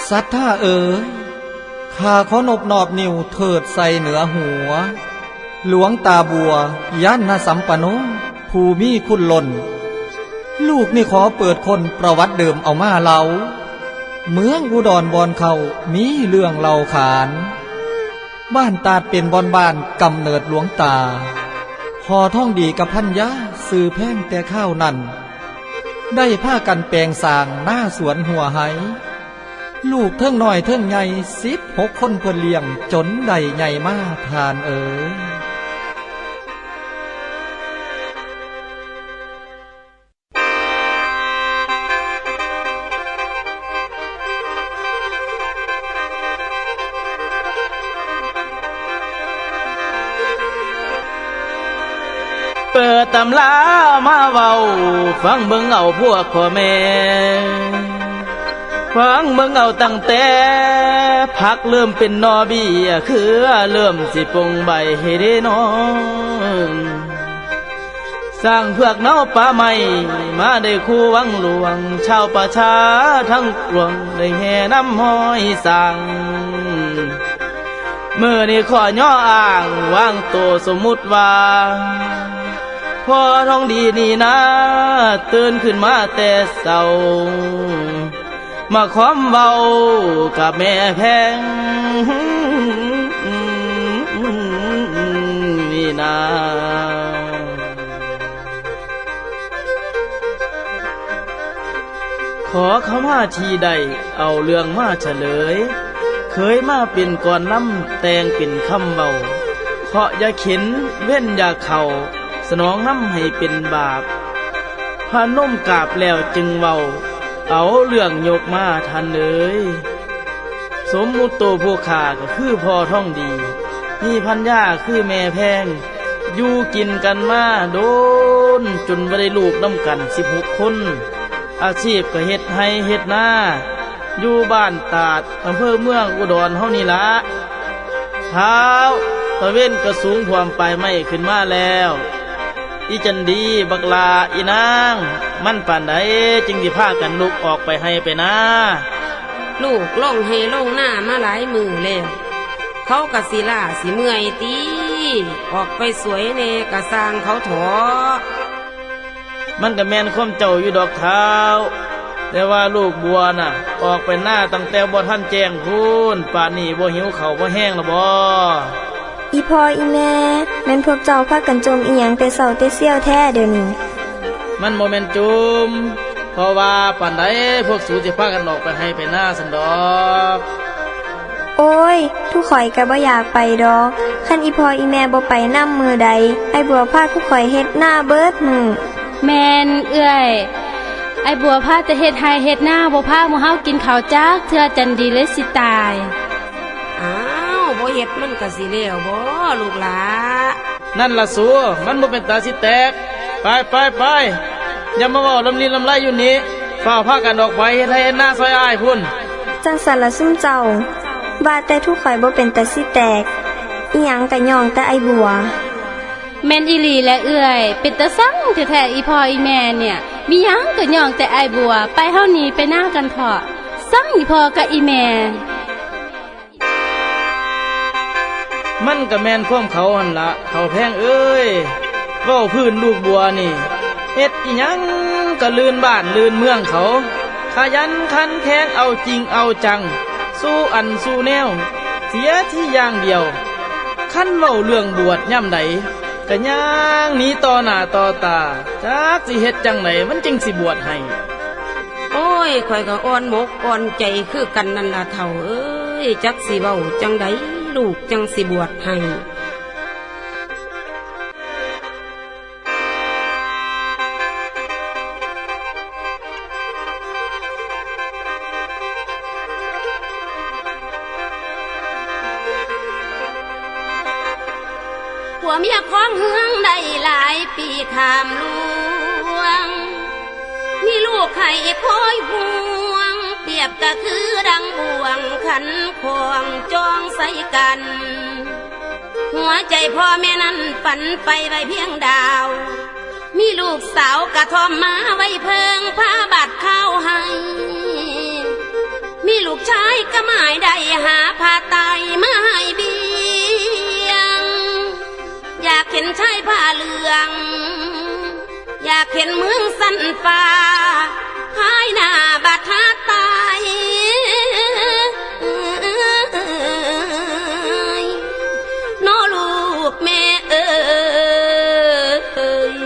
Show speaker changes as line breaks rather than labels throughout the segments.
สัทธาเอ๋ยข้าขอนบนอบนิ้วเถิดใส่เหนือหัวหลวงตาบัวยันนสัมปันโนผู้มีคุณล้นลูกนี่ขอเปิดคนประวัติเดิมเอามาเล่าเมืองอุดรบอนเขามีเรื่องเล่าขานบ้านตาดเป็นบอนบ้านกำเนิดหลวงตาพอท่องดีกับพันยาสื่อแพ่งแต่ข้าวนั่นได้ผ้ากันแปลงสร้างหน้าสวนหัวไหลูกเทิงน้อยเทิงใหญ่16 คนเพื่อเลี้ยงจนได้ใหญ่มาทานเอ๋ย
เปิดตำรามาเว้าฟังเบิ่งเอาพวกพ่อแม่ฟังเบิ่งเอาตั้งแต่ผักเริ่มเป็นนอเบี้ยคือเริ่มสิปงใบให้ได้น้องสร้างเพือกเนาป่าไม้มาได้คู่วังหลวงชาวประชาทั้งกลวงได้แห่น้ำห้อยสั่งเมื่อนี้ขอย่ออ้างวางโตสมมุติว่าพอท้องดีนี่นะตื่นขึ้นมาแต่เศร้ามาความเบากับแม่แพงนี่นาขอเขามาทีใดเอาเรื่องมาเฉลยเคยมาเป็นก่อนล้ำแต่งเป็นคำเบาเพราะอย่าเข็นเว้นอย่าเข่าสนองน้ำให้เป็นบาปพานุ่มกราบแล้วจึงเบาเอาเรื่องยกมาทันเลยสมมุติโตผู้ขาก็คือพ่อท่องดีมีพันยาคือแม่แพงอยู่กินกันมาโดนจนบ่ได้ลูกน้ำกัน16 คนอาชีพก็เฮ็ดให้เฮ็ดหน้าอยู่บ้านตาดอำเภอเมืองอุดรเฮานี่ละเท้าตะเว้นก็สูงท่วมปลายไม้ขึ้นมาแล้วอีจันดีบักลาอีนางมันป่านใดจึงสิพากันลุกออกไปให้ไปนา
ลูกล่องให้ล่องหน้ามาหลายมือแล้วเขากะสิล่าสิเมื่อยตีออกไปสวยเนกะสร้างเขาถอ
มันก็แม่นความเจ้าอยู่ดอกเท้าแต่ว่าลูกบัวน่ะออกไปหน้าตั้งแต่บ่ทันแจ้งพูนป่านนี้บ่หิวข้าวบ่แห้งละบ่
อีพ่ออีแม่แม่นพวกเจ้าพากันจมอีหยังแต่เช้าแต่เสี้ยวแท้เดี๋ยวนี้
มันบ่แม่นจุมเพราะว่าปานใดพวกสูสิพากันออกไปให้ไปหน้าซั่นดอก
โอ้ยทุกข่อยก็บ่อยากไปดอกคันอีพ่ออีแม่บ่ไปนำมือใดไอ้บัวพาทุกข่อยเฮ็ดหน้าเบิดมือ
แม่นเอื้อยไอ้บัวพาแต่เฮ็ดให้เฮ็ดหน้าบ่พาหมู่เฮากินข้าวจักเทื่อจันดีเลยสิตาย
อ้าวบ่เฮ็ดมันก็สิแล้วบ่ลูกหลา
นั่นล่ะสูมันบ่เป็นตาสิแตกไปอย่ามาเว้าลำลีลำไรอยู่นี้ฝ้าวพากันออกไปเฮ็ดให้หน้าซอยอ้ายพุ่น
จังซั่นล่ะซุ่มเจ้าว่าแต่ทุกข่อยบ่เป็นตาสิแตกอีหยังก็ย่องแต่ไอ้บัว
แม่นอีหลีและเอื้อยเป็นตาสั่งแท้ๆอีพ่ออีแม่เนี่ยมีหยังก็ย่องแต่ไอ้บัวไปเฮานี่ไปหน้ากันเถาะสั่งอีพ่อกับอีแม่
มันก็แม่นความเขาหั่นละเขาแพงเอ้ยเว้าพื้นลูกบัวนี่เฮ็ดอีหยังก็ลื่นบ้านลื่นเมืองเขาขยันขันแข็งเอาจริงเอาจังสู้อันสู้แนวเสียที่อย่างเดียวคันเว้าเรื่องบวชย่ำใดก็ย่างหนีต่อหน้าต่อตาจักสิเฮ็ดจังไหนมันจึงสิบวชให้
โอ้ยข่อยก็อ่อนบกอ่อนใจคือกันนั่นล่ะเฒ่าเอ้ยจักสิเว้าจังใดลูกจังสิบวชให้ผัวเมียคล้องเฮืองได้หลายปีขามลวงมีลูกไข่พอยห่วงเปรียบก็คือดังบ่วงขันควงจองใส่กันหัวใจพ่อแม่นั้นฝันไปไว้เพียงดาวมีลูกสาวกระทอมมาไว้เพิงผ้าบาดข้าวให้ม มีลูกชายก็หมายได้หาผ้าไตรมาให้เบียงอยากเห็นชายผ้าเหลืองอยากเห็นเมืองสันฟ้าภายหน้าบาดหาตายน้อลูกแม่เอ้ย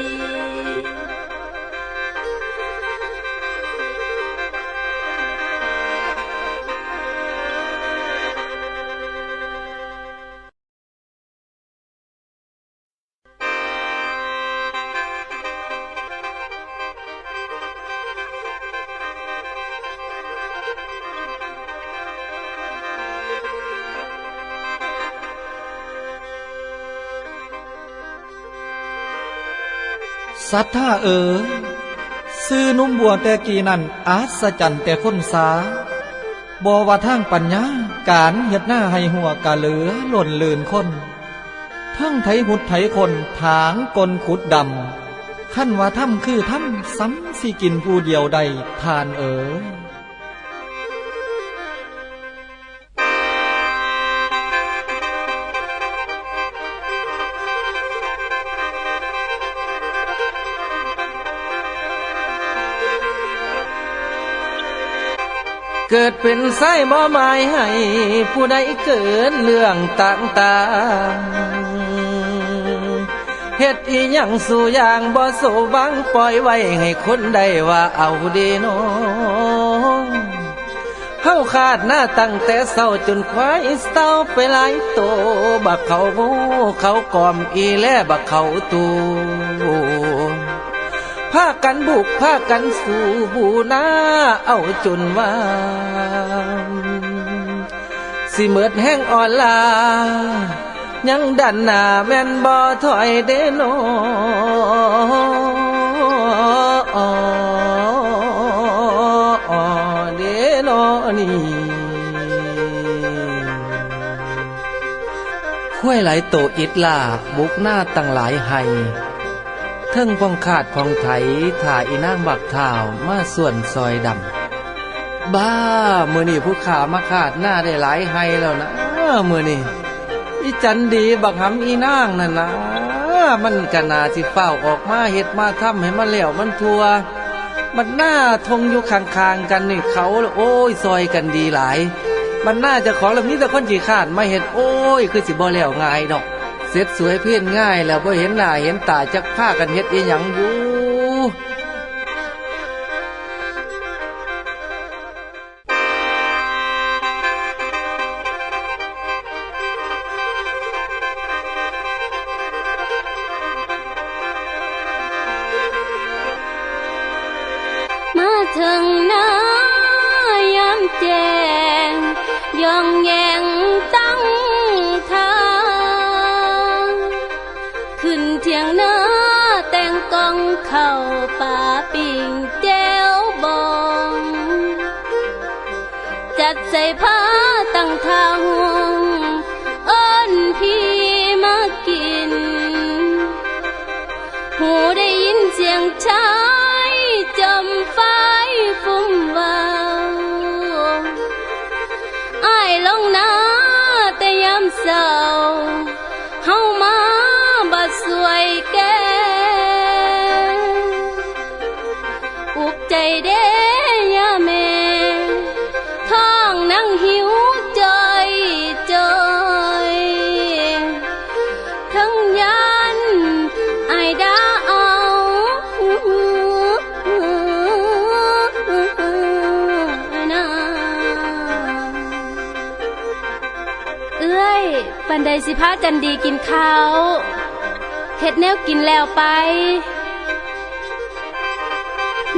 ศรัทธาซื้อนุ่มบัวแต่กี่นั้นอัศจรรย์แต่คนสาบ่ว่าทางปัญญาการเฮ็ดหน้าให้หัวกะเหลือหล่นลื่นคนทั้งไถหุดไถคนถางกลขุดดำขั้นว่าถ้ำคือถ้ำซ้ำสิกินผู้เดียวใดทาน
เกิดเป็นไส้บ่หมายให้ผู้ใดเกิดเรื่องต่างๆเฮ็ดอีหยังสู่อย่างบ่สมหวังปล่อยไว้ให้คนใดว่าเอาดีน้องเฮาขาดหน้าตั้งแต่เศร้าจนควายเศร้าไปหลายโตบักเขาโง่เขากอมอีแลบักเขาตูพากันบุกพากันสู่บูนาเอาจนว่าสิเมิดแห้งอ่อนลายังดันหน้าแม่นบ่ถอยเด้โนเด้โนนี่ห้วยไหลโตอิดลาบุกหน้าตั้งหลายไห้เทิงพองขาดพองไถถ่าอีนางบักเท้ามาส่วนซอยดำบ้ามื้อนี้ผู้ขามาขาดหน้าได้หลายไห้แล้วนะมื้อนี้อีจันดีบักหำอีนางนั่นนะมันก็น่าสิเฝ้าออกมาเฮ็ดมาทำให้มันแล้วมันทั่วมันหน้าทงอยู่ข้างๆกันนี่เขาโอ้ยซอยกันดีหลายมันน่าจะของแล้วมีแต่คนขี้คร้านมาเฮ็ดโอ้ยคือสิบ่แล้วง่ายดอกเสร็จสวยเพี้ยนง่ายแล้วบ่เห็นหน้าเห็นตาจักพากันเฮ็ดอีหยังอยู่
มาถึงหน้ายามแจ้งย่องแยงตั้งทางขึ้นเถียงหน้าแต่งกองเข้าป่าปิ่งแจ้วบองจัดใส่ผ้าตั้งท่าห่วงเอิ้นพี่มากินหูได้ยินเสียงชายจมไฟฟุ้มวาวอ้ายลงนาแต่ยามเศร้าเฮามาบัดสวยแก่อุกใจเด้ยาแม่ท้องนั่งหิวจอยจอยทั้งยันอ้ายดาเอาปันใดสิพากันดีกินข้าวเฮ็ดแนวกินแล้วไป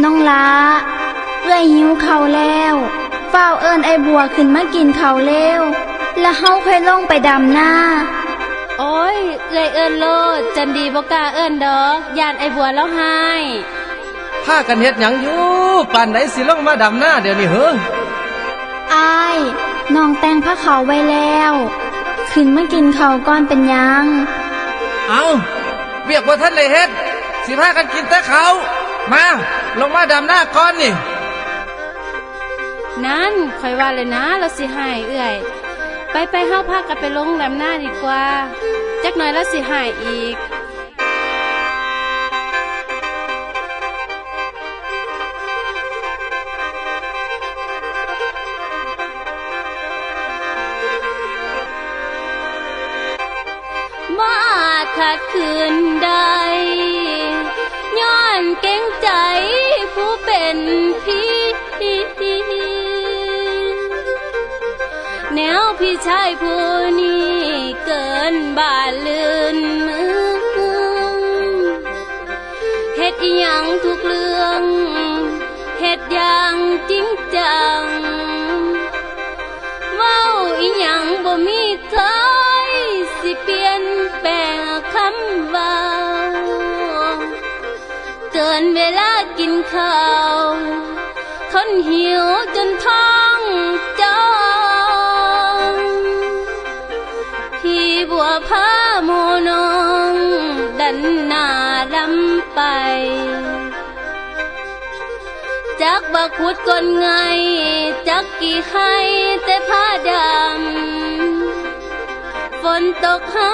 น้องล้าเอื้อยหิวข้าวแล้วเฝ้าเอิ้นไอ้บัวขึ้นมากินข้าวเร็วแล้วเฮาค่อยลงไปดำหน้า
โอ้ยเอื้อยเอิ้นโลดจันดีบ่กล้าเอิ้นดอกย่านไอ้บัวแล้วหาย
พากันเฮ็ดหยังอยู่ปานใดสิลงมาดำหน้าเดี๋ยวนี้เหรอ
อ้ายน้องแต่งผ้าขาวไว้แล้วขึ้นมากินข้าวก่อนเป็นยัง
เอาเบียกว่าท่านเลยเฮ็ดสิพากันกินแต่เขามาลงมาดำหน้าก่อนนี่
นั่นคอยว่าเลยนะเราสิหายเอื่อย ไปเฮาพากันไปลงดำหน้าดีกว่าจักหน่อยแล้วสิหายอีกมาขัดขืนใดย้อนเก่งใจผู้เป็นพี่แนวพี่ชายผู้นี้เกินบ้านลื่นมือเฮ็ดอีหยังทุกเรื่องเฮ็ดอย่างจริงจังเว้าอีหยังบ่มีเคยสิเปลี่ยนแปลงคำเว้าเกินเวลากินข้าวคนหิวจนท้องจองพี่บัวพาโมน้องดันหน้าลำไปจักบักขุดก้นไงจักกี่ให้แต่ผ้าดำฝนตกห้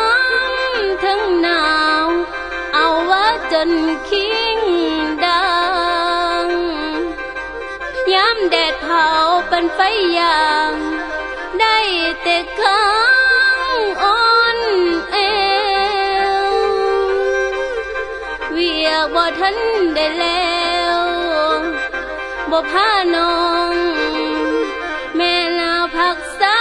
ำทั้งหนาวเอาว่าจนคิงดังย้ำแดดเผาเป็นไฟยางได้แต่ข้างอ่อนเอวเวียกบ่ทันได้แล้วบ่พาน้องแม่ลาพักษา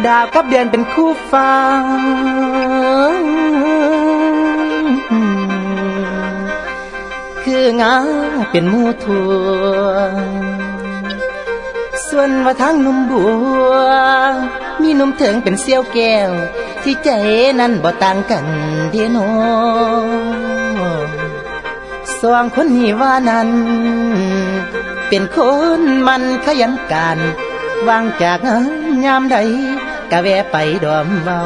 ดาวกับเดือนเป็นคู่ฟ้าคืองาเป็นหมู่ทัวส่วนว่าทางหนุ่มบัวมีหนุ่มเถิงเป็นเสี้ยวแก้วที่ใจนั้นบ่ต่างกันเดียโนสว่างคนนี้ว่านั้นเป็นคนมันขยันการวางจากงานยามใดกะแวะไปดอมเมา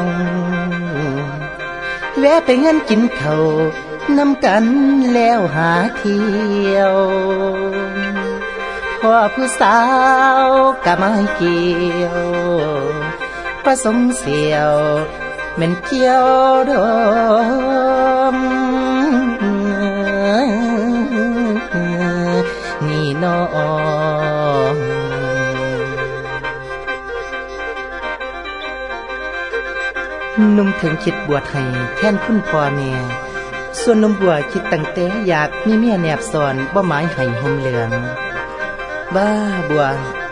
แวะไปเงินกินข้าวนำกันแล้วหาเที่ยวพ่อผู้สาวกะไม่เกี่ยวผสมเสียวเหม็นเกี่ยวดอมนี่น้องหนุ่มถึงคิดบวชให้แทนคุณพ่อแม่ส่วนหนุ่มบัวคิดตั้งแต่อยากมีเมียแนบซ้อนบ่หมายให้ห่มเหลืองบ้าบัว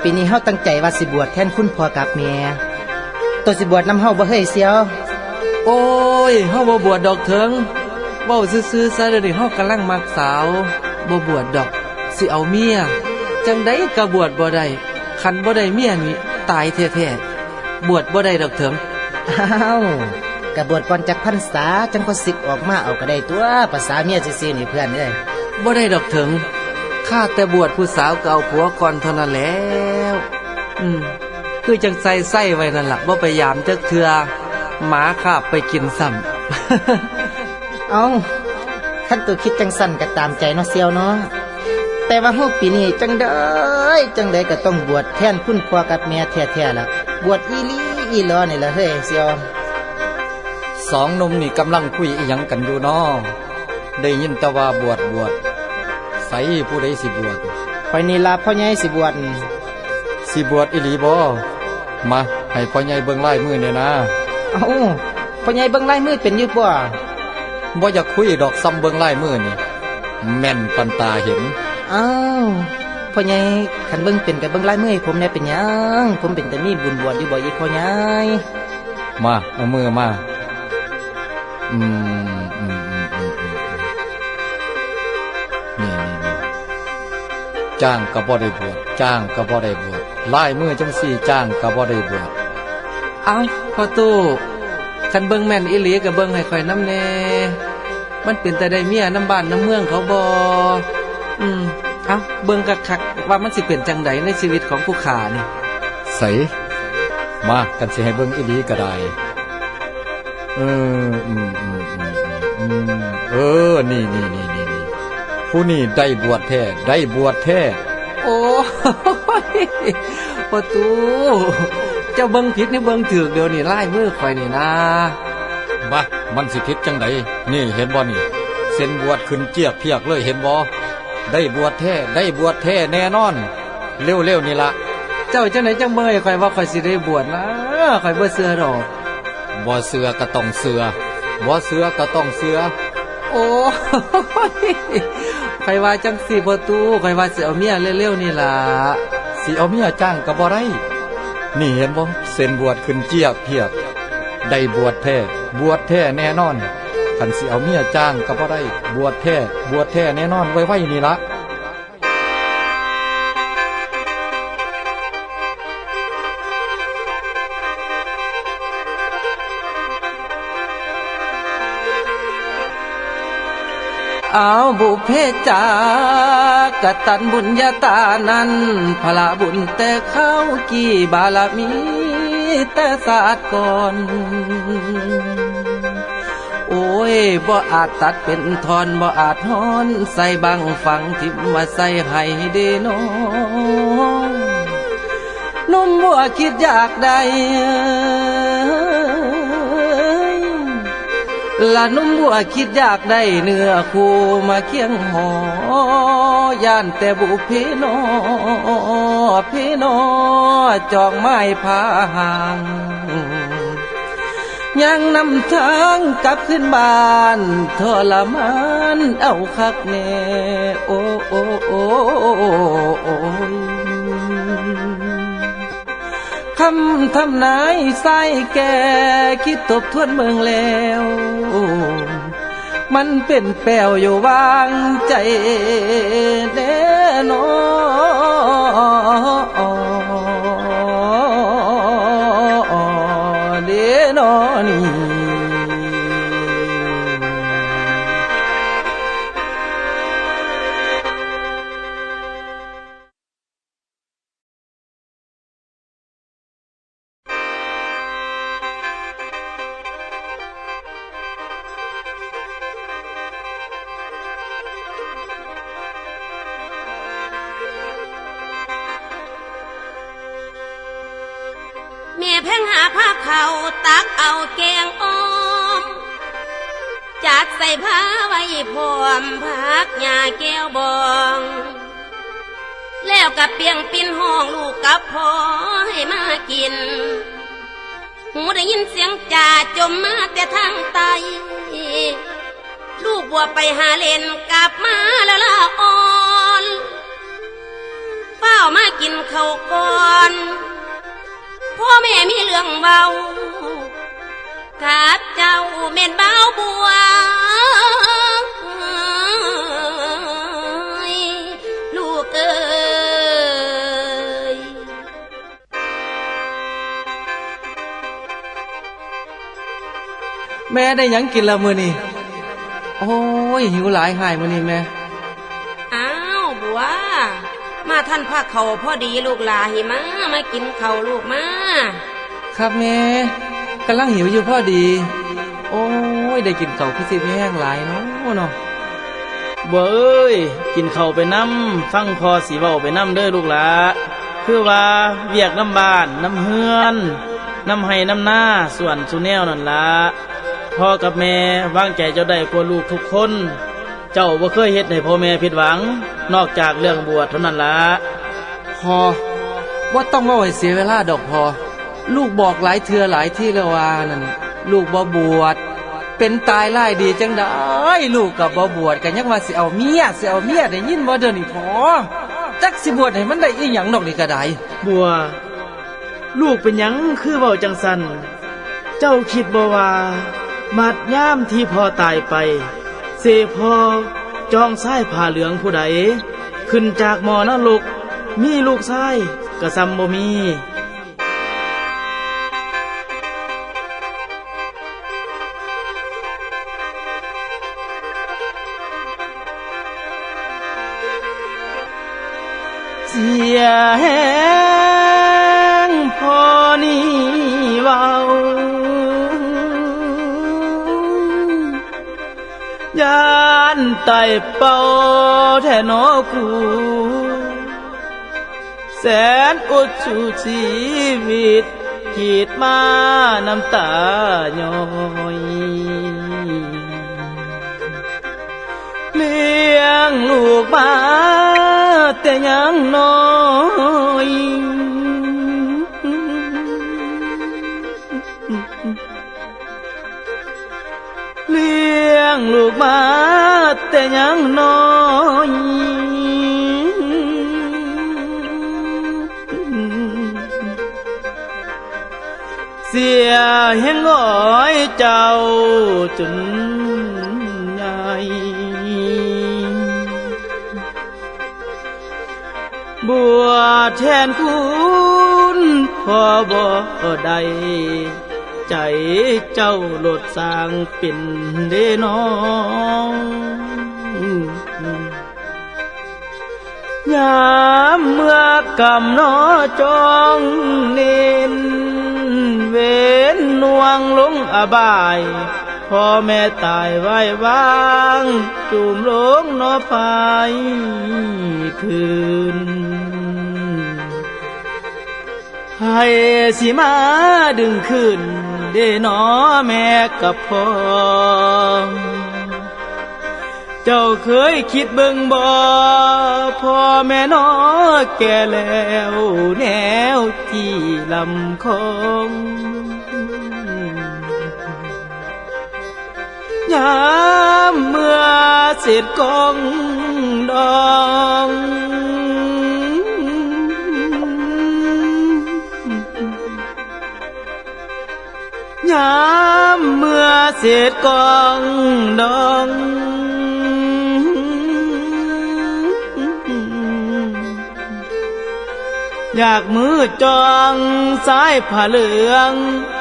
ปีนี้เฮาตั้งใจว่าสิบวชแทนคุณพ่อกับแม่ตัวสิบวชนำเฮาบ่เฮ้ยเสียว
โอ้ยเฮาบ่บวชดอกเถิงเว้าซื่อๆซะเดี๋ยวนี้เฮากำลังมักสาวบ่บวชดอกสิเอาเมียจังได๋ก็บวชบ่ได้คันบ่ได้เมียนี่ตายแท้ๆบวชบ่ได้ดอกเถิง
อ้าวกะบวชก่อนจักพรรษาจังก็สึกออกมาเอาก็ได้ตัวภาษาเมียซื่อๆนี่เพื่อนเอ้ย
บ่ได้ดอกเถิงข้าแต่บวชผู้สาวก็เอาผัวก่อนเท่านั้นแล้วคือจังใส่ไว้นั่นล่ะบ่ไปยามจักเทื่อหมาคาบไปกินซ้ำ
เอาคันตัวคิดจังสั่นก็ตามใจเนาะเสียวเนาะแต่ว่าฮู้ปีนี้จังได๋ก็ต้องบวชแทนคุณพ่อกับแม่แท้ๆล่ะบวชอีหลีอีหลอนี่ล่ะเฮ้ยเสียว
สองหนุ่มนี่กำลังคุยอีหยังกันอยู่น้อได้ยินแต่ว่าบวชใส่ผู้ใดสิบวช
ข่อยนี่ล่ะพ่อใหญ่สิบวช
สิบวชอีหลีบ่มาให้พ่อใหญ่เบิ่งลายมือเนี่ยนะ
เอ้าพ่อใหญ่เบิ่งลายมือเป็นอยู่บ่
อยากคุยดอกซ้ำเบิ่งลายมือนี่แม่นปันตาเห็น
อ้าวพ่อใหญ่คันเบิ่งเป็นก็เบิ่งลายมือให้ผมแน่เป็นหยังผมเป็นแต่มีบุญบวชอยู่บ่อีกพ่อใหญ่
มาเอามือมา จ้างก็บ่ได้บวชจ้างก็บ่ได้บวชลายมือจังสี่จ้างก็บ่ได้บวช
เอ้าพ่อตู้คันเบิ่งแม่นอีหลีก็เบิ่งให้ข่อยนำแน่มันเป็นแต่ได้เมียน้ำบ้านน้ำเมืองเขาบ่เอ้าเบิ่งคักๆว่ามันสิเป็นจังไดในชีวิตของผู้ข้านี่
ใสมากันสิให้เบิ่งอีหลีก็ได้นี่ผู้นี่ได้บวชแท้ได้บวชแท้
โอ้ยพ่อตู้เจ้าเบิ่งผิดนี่เบิ่งถูกเดี๋ยวนี้ลายมือข่อยนี่นะ
มามันสิผิดจังไดนี่เห็นบ่นี่เส้นบวชขึ้นเจียกเพียกเลยเห็นบ่ได้บวชแท้ได้บวชแท้แน่นอนเร็วๆนี่ละ
เจ้าจังไหนจังเมื่อยข่อยว่าข่อยสิได้บวชนะข่อยบ่เชื่อดอก
บ่เสือก็ต้องเสือบ่เสือก็ต้องเสือ
โอ้ยข่อยว่าจังสิพ่อตู้ข่อยว่าสิเอาเมียเร็วๆนี่ล่ะ
สิเอาเมียจ้างก็บ่ได้นี่เห็นบ่เส้นบวชขึ้นเจียกเพียกได้บวชแท้บวชแท้แน่นอนคันสิเอาเมียจ้างก็บ่ได้บวชแท้แน่นอนไว้ๆนี่ละ
เอาบุพเพจากตันบุญญาตานั้นพละบุญแต่เขากี่บารมีแต่ศาสตร์ก่อนโอ้ยบ่อาจตัดเป็นทอนบ่อาจฮ้อนใส่บังฝังทิมว่าใส่ให้เดโนนุ่มบัวคิดอยากได้ละนุ่มบัวคิดอยากได้เนื้อคู่มาเคียงหอย่านแต่บุพเพนอเพนอจองไม้พาห่างยังนำทางกลับขึ้นบ้านทรมานเอาคักแน่โอ้โอ้โอ้โอ้คำทำนายใส่แก่คิดทบทวนเมืองแล้วมันเป็นแป้วอยู่วางใจแน่นอนเดนอนี่
แม่แพงหาผ้าเขาตักเอาแกงอ้อมจัดใส่ผ้าไว้พร้อมพักหญ้าแก้วบองแล้วกับเปียงปินห้องลูกกับพ่อให้มากินหูได้ยินเสียงจ่าจมมาแต่ทางใต้ลูกบัวไปหาเล่นกลับมาละละอ่อนเฝ้ามากินข้าวก่อนพ่อแม่มีเรื่องเบาขาดเจ้าเม่นเบาบัวลูกเอ้ย
แม่ได้หยังกินละมื้อนี่โอ้ยหิวหลายหายมื้อนี่แม่
อ้าวบัวมาท่านพาเขาพอดีลูกหลาหิมากินเขาลูกมา
ครับแม่กำลังหิวอยู่พอดีโอ้ยได้กินเขาคือสิแห้งหลายเนาะ
บ่เอ้ยกินข้าวไปน้ำฟังพอสีเว้าไปน้ำเด้อลูกหลาคือว่าเวียกน้ำบ้านน้ำเฮือนน้ำไห้น้ำหน้าส่วนสุแนวนั่นละพ่อกับแม่วางใจเจ้าได้กว่าลูกทุกคนเจ้าบ่เคยเฮ็ดให้พ่อแม่ผิดหวังนอกจากเรื่องบวชเท่านั้นละ
พอว่าต้องมาไว้เสียเวลาดอกพอลูกบอกหลายเทื่อหลายที่แล้วว่านั่นลูกบ่บวชเป็นตายไล่ดีจังได้ลูกกับบ่บวชกันยังว่าสิเอาเมียได้ยินบ่เดี๋ยวนี้พอจักสิบวชให้มันได้อีหยังดอกนี่ก็ได้
บัวลูกเป็นหยังคือเว้าจังซั่นเจ้าคิดบ่ว่ามัดย่ามที่พ่อตายไปเสพ่อจองซ้ายผ้าเหลืองผู้ใด ขึ้นจากหมอนรกมีลูกชายก็ซ้ำบ่มีเสียแห้งพอนี่เว้ายานไต่เป่าแท่นอกูแสนอดชูชีวิตขีดมาน้ำตาย้อยเลี้ยงลูกมาแต่ยังน้อยเลี้ยงลูกมาแต่ยังน้อยเสียแห่งอ้อยเจ้าจนใหญ่บวชแทนคุณพ่อบ่ได้ใจเจ้าโลดสร้างเป็นเด้น้องยามเมื่อกำนอจองเน้นเว้นนวงลงอบายพ่อแม่ตายไว้วางจุ่มลงนอภายคืนให้สิมาดึงขึ้นเด้น้อแม่กับพ่อเจ้าเคยคิดเบิ่งบ่พ่อแม่น้อแก่แล้วแนวที่ลำคงยามเมื่อเสร็จกองดองยามเมื่อเสร็จกองดองอยากมือจองสายผ้าเหลือง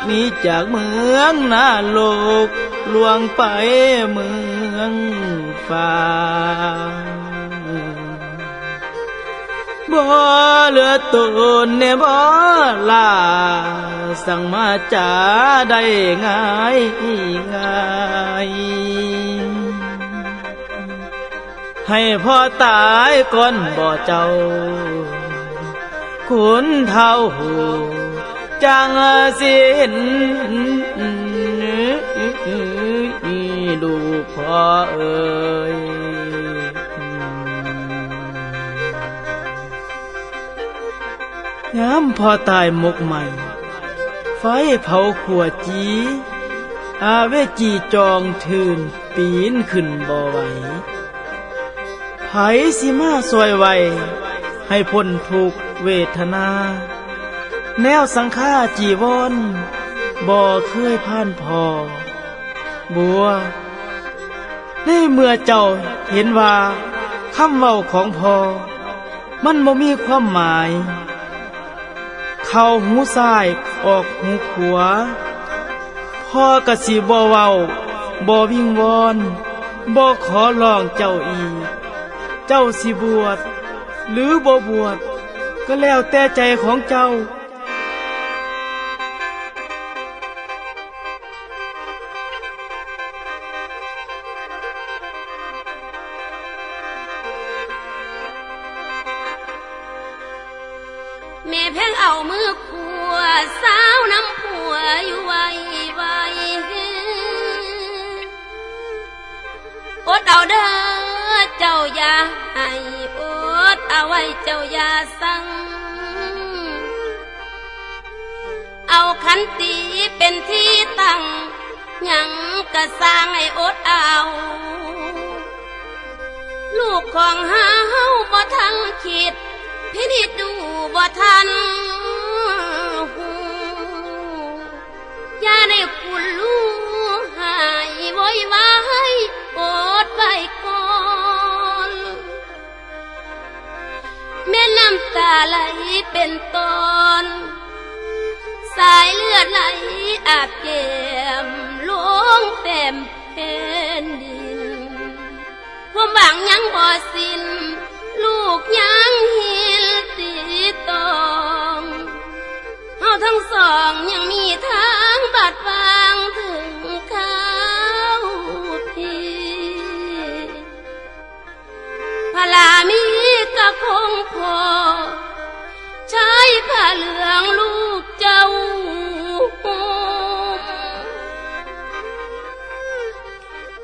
หนีจากเมืองนาโลกลวงไปเมืองฟ้าบ่เหลือตนเนบ่ลาสั่งมาจ่าได้ง่ายง่ายให้พ่อตายก่อนบ่เจ้าขุนเท่าหูจังสินลูกพ่อเอ่ยยามพ่อตายมกใหม่ไฟเผาขวดจีอาเวจีจองทืนปีนขึ้นบ่ไหวไผสิมาซอยไว้ให้พ้นทุกเวทนาแนวสังฆาจีวรบ่เคยผ่านพอบัวในเมื่อเจ้าเห็นว่าคำเว้าของพ่อมันบ่มีความหมายเข้าหูซ้ายออกหูขวาพ่อกะสิบ่เว้าบ่วิงวอนบ่ขอร้องเจ้าอีกเจ้าสิบวชหรือบ่บวชก็แล้วแต่ใจของเจ้า
แม่เพ่งเอามือขัวสาวน้ำผัวอยู่ไว้อดเอาเด้อเจ้าอย่าให้อดเอาไว้เจ้าอย่าสั่งเอาขันตีเป็นที่ตั้งยังกะสร้างให้อดเอาลูกของเฮาบ่ทันคิดพินิจดูบ่ทันหูอย่าได้คุณลูกหายโวยวายอดไว้ก่อน เป็นตอนสายเลือดไหลอาบแก้มลงเต็มแผ่นดินความหวังยังบ่สิ้นลูกยังหินติดตองเฮาทั้งสองยังมีทางบาดวางถึงเขาพี่พลามีก็คงพอใช้ผ้าเหลืองลูกเจ้า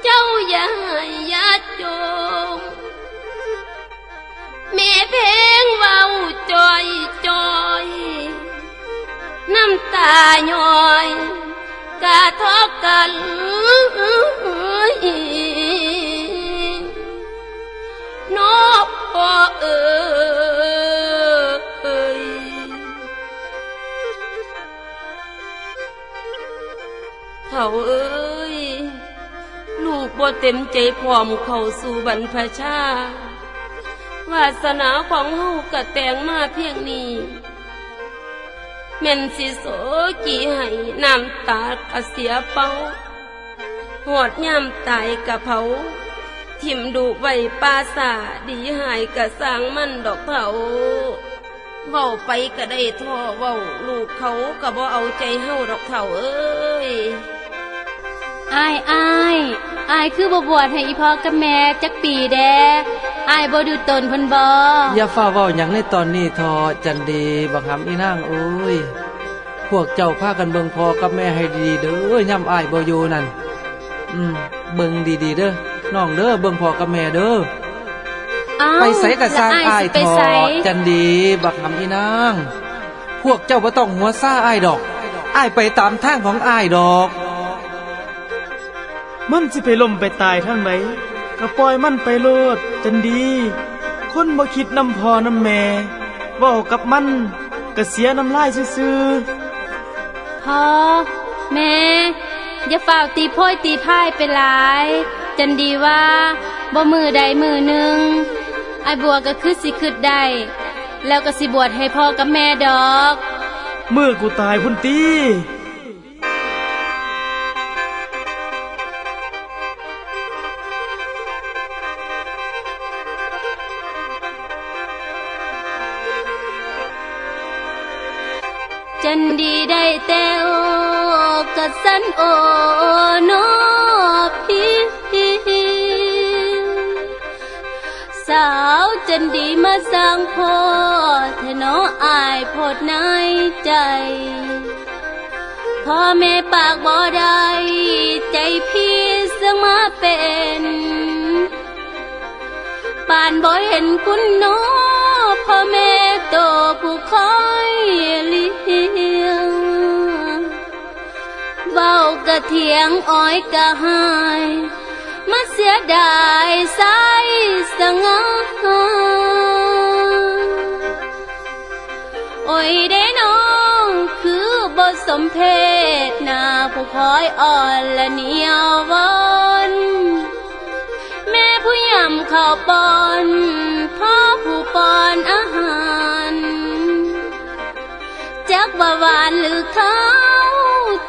เจ้าอย่าให้ญาติโยมแม่เพลงเว้าจอยจอยน้ำตาย้อยกะทอกกันนกพ่อเอ๋ยเฒ่าเอ้ยลูกบ่เต็มใจพร้อมเข้าสู่บรรพชาวาสนาของเฮากะแต่งมาเพียงนี้แม่นสิโสกี่ให้น้ำตากะเสียเป้าหอดย่ำตายกะเผาทิ่มดูไว้ปาสาดีหายกะสร้างมันดอกเผาเว้าไปก็ได้ท่อเว้าลูกเขาก็บ่เอาใจเฮาดอกเฒ่าเอ้ย
อายคือบ่บวชให้อีพ่อกับแม่จักปีแดอายบ่ดูตนเพิ่นบ่
อย่าฟ้าเว้าหยังในตอนนี้ทอจันดีบักหำอีนางเอ้ยพวกเจ้าพากันเบิ่งพ่อกับแม่ให้ดีเด้อย่ำอ้ายบ่อยู่นั่นเบิ่งดีๆเด้อน้องเด้อเบิ่งพ่อกับแม่เด้อไปไสก็สร้างอ้ายทอจันดีบักหำอีนางพวกเจ้าบ่ต้องหัวซ่าอ้ายดอกอ้ายไปตามทางของอ้ายดอก
มันสิไปล่มไปตายทางไหนก็ปล่อยมันไปโลดจันดีคนบ่คิดนำพ่อนำแม่เว้ากับมันก็เสียน้ำลายซื่อ
พ่อแม่อย่าฝ่าวตีโพยตีพายไปหลายจันดีว่าบ่มือใดมือหนึ่งไอ้บัวก็คือสิคิดได้แล้วก็สิบวชให้พ่อกับแม่ดอก
มือกูตายพุ่นตี
จันดีได้แต่โอกะสันโอโนพี่สาวจันดีมาสร้างพ่อเธอน้ออายโพดในใจพ่อแม่ปากบ่ได้ใจพี่ซึ่งมาเป็นป่านบ่เห็นคุณน้อพ่อแม่โตผู้คอยเลี้ยงเว้ากะเถียงอ้อยกะหายมาเสียดายสายสงาโอ้ยได้น้องคือบ่สมเพศนาผู้คอยอ่อนและเหนียววนแม่ผู้ยำข้าวปอนพ่อผู้ปอนอาหารจักบ่หวานหรือข้าว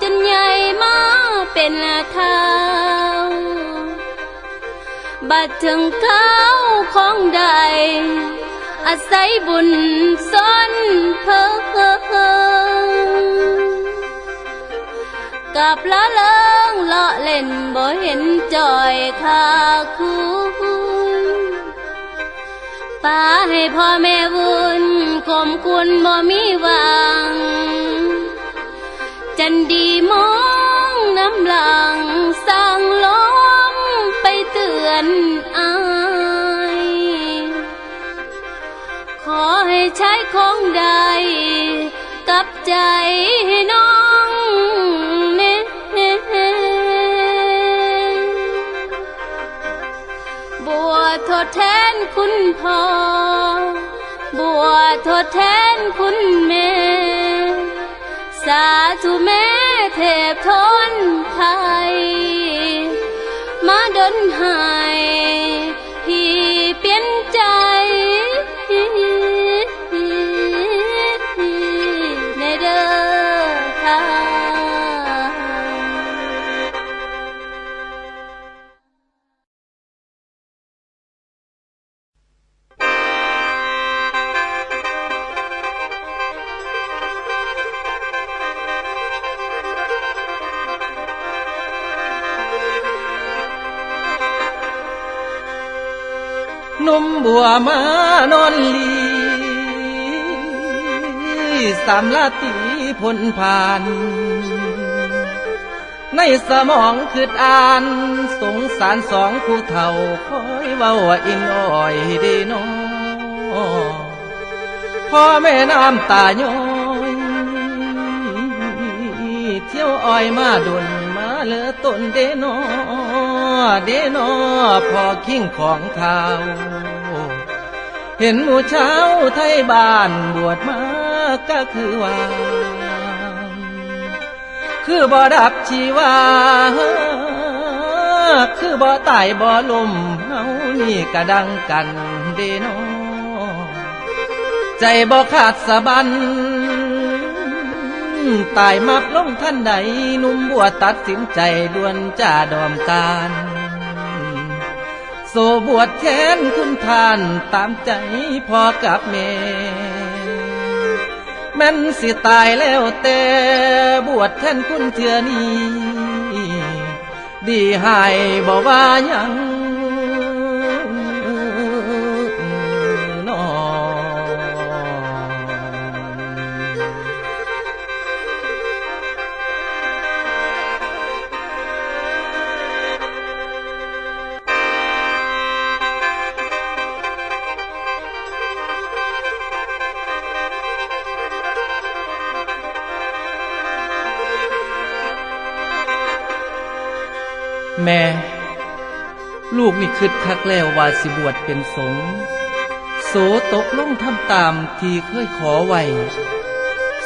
จนใหญ่มาเป็นเท้าบัดถึงข้าวของใดอาศัยบุญซ้อนเพิ่งกับละเลิงเลาะเล่นบ่เห็นจอยค่าคู่ป้าให้พ่อแม่วุ่นคมคุณบ่มีหวังจันดีมองน้ำหลังสร้างล้มไปเตือนอายขอให้ใช้ของใดกับใจให้น้องเน่บัวทดแทนคุณพ่อบัวทดแทนคุณแม่สาธุแม่เทพทนไทยมาดลให้พี่เปลี่ยนใจ
นุ่มบัวมานอนลีสามลาตีพ้นผ่าน ในสมองคืออ่านสงสารสองผู้เฒ่าคอยเว้าอินอ้อยดีน้อพ่อแม่น้ำตาย้อยเที่ยวอ้อยมาดุนมาเลอต้นเดนอเดนอพ่อคิงของข้าวเห็นหมู่เช้าไทยบ้านบวชมาก็คือว่าคือบ่ดับชีวาคือบ่ตายบ่ลมเฮานี่กะดังกันเดนอใจบ่ขาดสะบันตายมับลงท่านใดหนุ่มบัวตัดสินใจด่วนจ่าดอมการโซบวชแทนคุณทานตามใจพ่อกับแม่แม่นสิตายแล้วแต่บวชแทนคุณเถื่อนี้ดีหายบ่ว่าหยังน้อแม่ลูกนี่คิดคักแล้วว่าสิบวชเป็นสงฆ์โสตกลงทำตามที่เคยขอไว้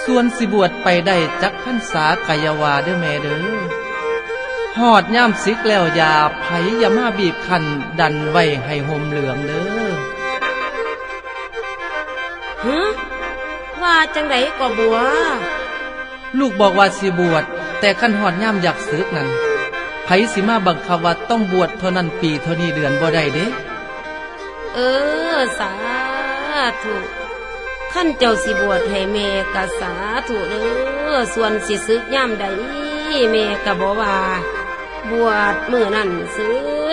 ส่วนสิบวชไปได้จักพรรษากายาวาเด้อแม่เด้อหอดย่ามสิกแล้วอย่าไผอย่ามาบีบคั้นดันไว้ให้ห่มเหลืองเด้อ
ฮะว่าจังไดก็บัว
ลูกบอกว่าสิบวชแต่คันหอดย่ามอยากศึกนั้นไผสิมาบังคับว่าต้องบวชเท่านั้นปีเท่านี้เดือนบ่ได้เด้
สาธุขั้นเจ้าสิบวชให้แม่กะสาธุเด้อส่วนสิซึกย่ำใดแม่กะบ่ว่าบวชมื้อนั้นซึ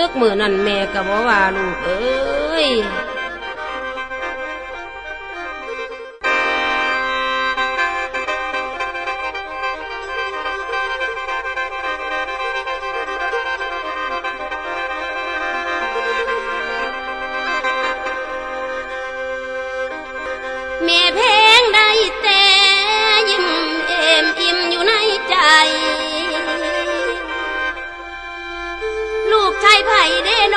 กมื้อนั้นแม่กะบ่ว่าลูกเอ้ยแม่เพลงได้แต่ยิ้มเอมอิ่มอยู่ในใจ ลูกชายไผ่เดโน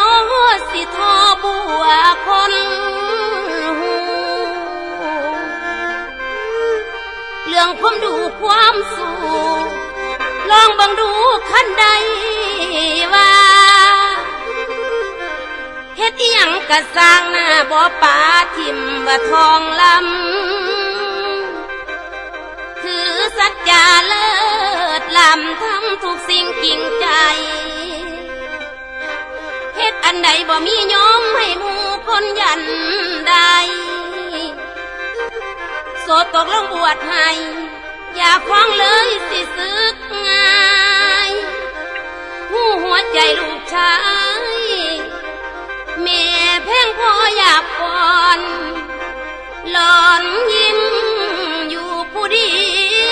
สิทอบัวคนหูเรื่องความดูความสู้ลองบังดูขั้นใดว่าเฮ็ดอิหยังกะสร้างหน้าบ่ป่าทิมว่าทองลำถือสัจจาเลิศลำทำทุกสิ่งกิ่งใจเฮ็ดอันใดบ่มียอมให้หมู่คนยันใดโสดตกลงบวชให้อย่าคล้องเลยสิสึกง่ายหูหัวใจลูกชายแม่แพงพออยากก่อนหลอนยิ้มอยู่ผู้เดี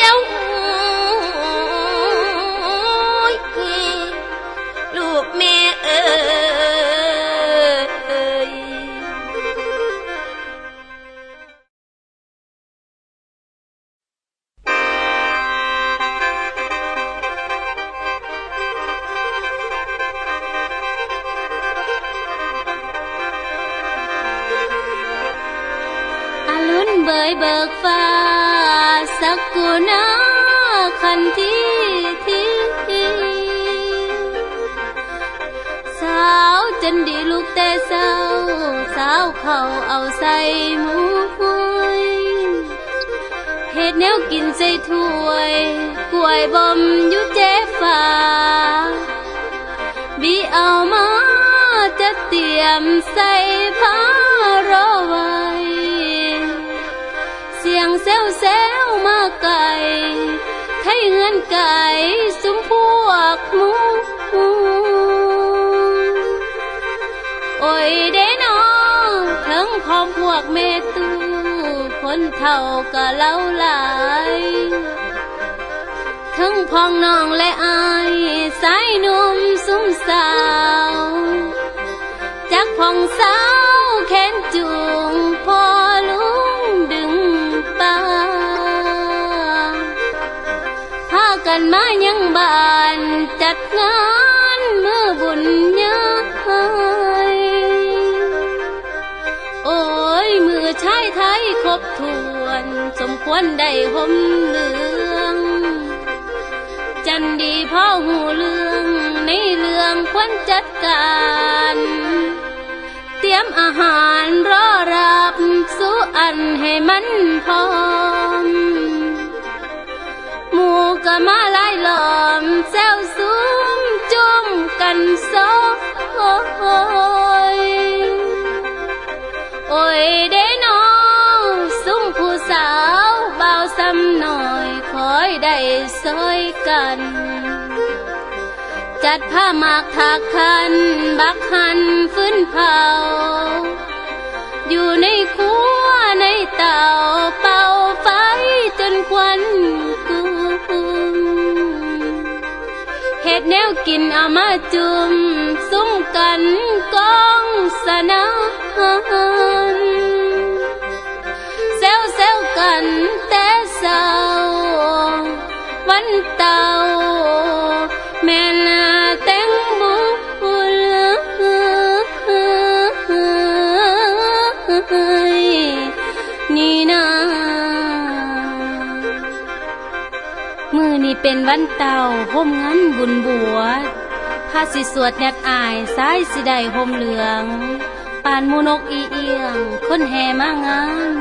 ยวลูกแม่เอ้ย
เบยเบิกฟ้าสักกูนาคันที่สาวจันดีลูกแต่เศร้าสาวเขาเอาใส่หมูห้วยเฮ็ดแนวกินใส่ถ้วยกล้วยบ่มอยู่เจ๊ฟ้าบีเอามาจะเตรียมใส่ผ้ารอไว้เสียงแซวมาไกลไทยเงินไก่สุมพวกหมูโอ้ยเด้น้อง อกเมตูคนเท่าก็เล่าหลายทั้งพ้องน้องและอายสายหนุ่มสุ่มสาวจากพ้องสาวแขนจูงพอลุงดึงป่าพากันมายังบ้านจัดงานมือบุญใหญ่โอ้ยมือชายไทยครบถ้วนสมควรได้ห่มเหลืองจันดีพ่อหูเรื่องในเรื่องควรจัดการเตรียมอาหารรอรับสู่อันให้มันพร้อมหมู่ก็มาไล่ล้อมแซวซุ้มจุ่มกันโซโอยโอ้ยเด้น้องซุ้มผู้สาวเบาซ้ำหน่อยคอยได้ซอยกันจัดผ้าหมากถักคันบักหันฟื้นเผาอยู่ในครัวในเตาเป่าไฟจนควันกุมเฮ็ดแนวกินเอามาจุ่มซุ้มกันกองสนานเซลกันแต่เศร้าวันเตาแม่ลาแตงบุญนี่นะมือนี่เป็นวันเตาห่มงั้นบุญบวชพาสิสวดแนบอายสายสิได้ห่มเหลืองปานมูนกอีเอียงคนแห่มางาน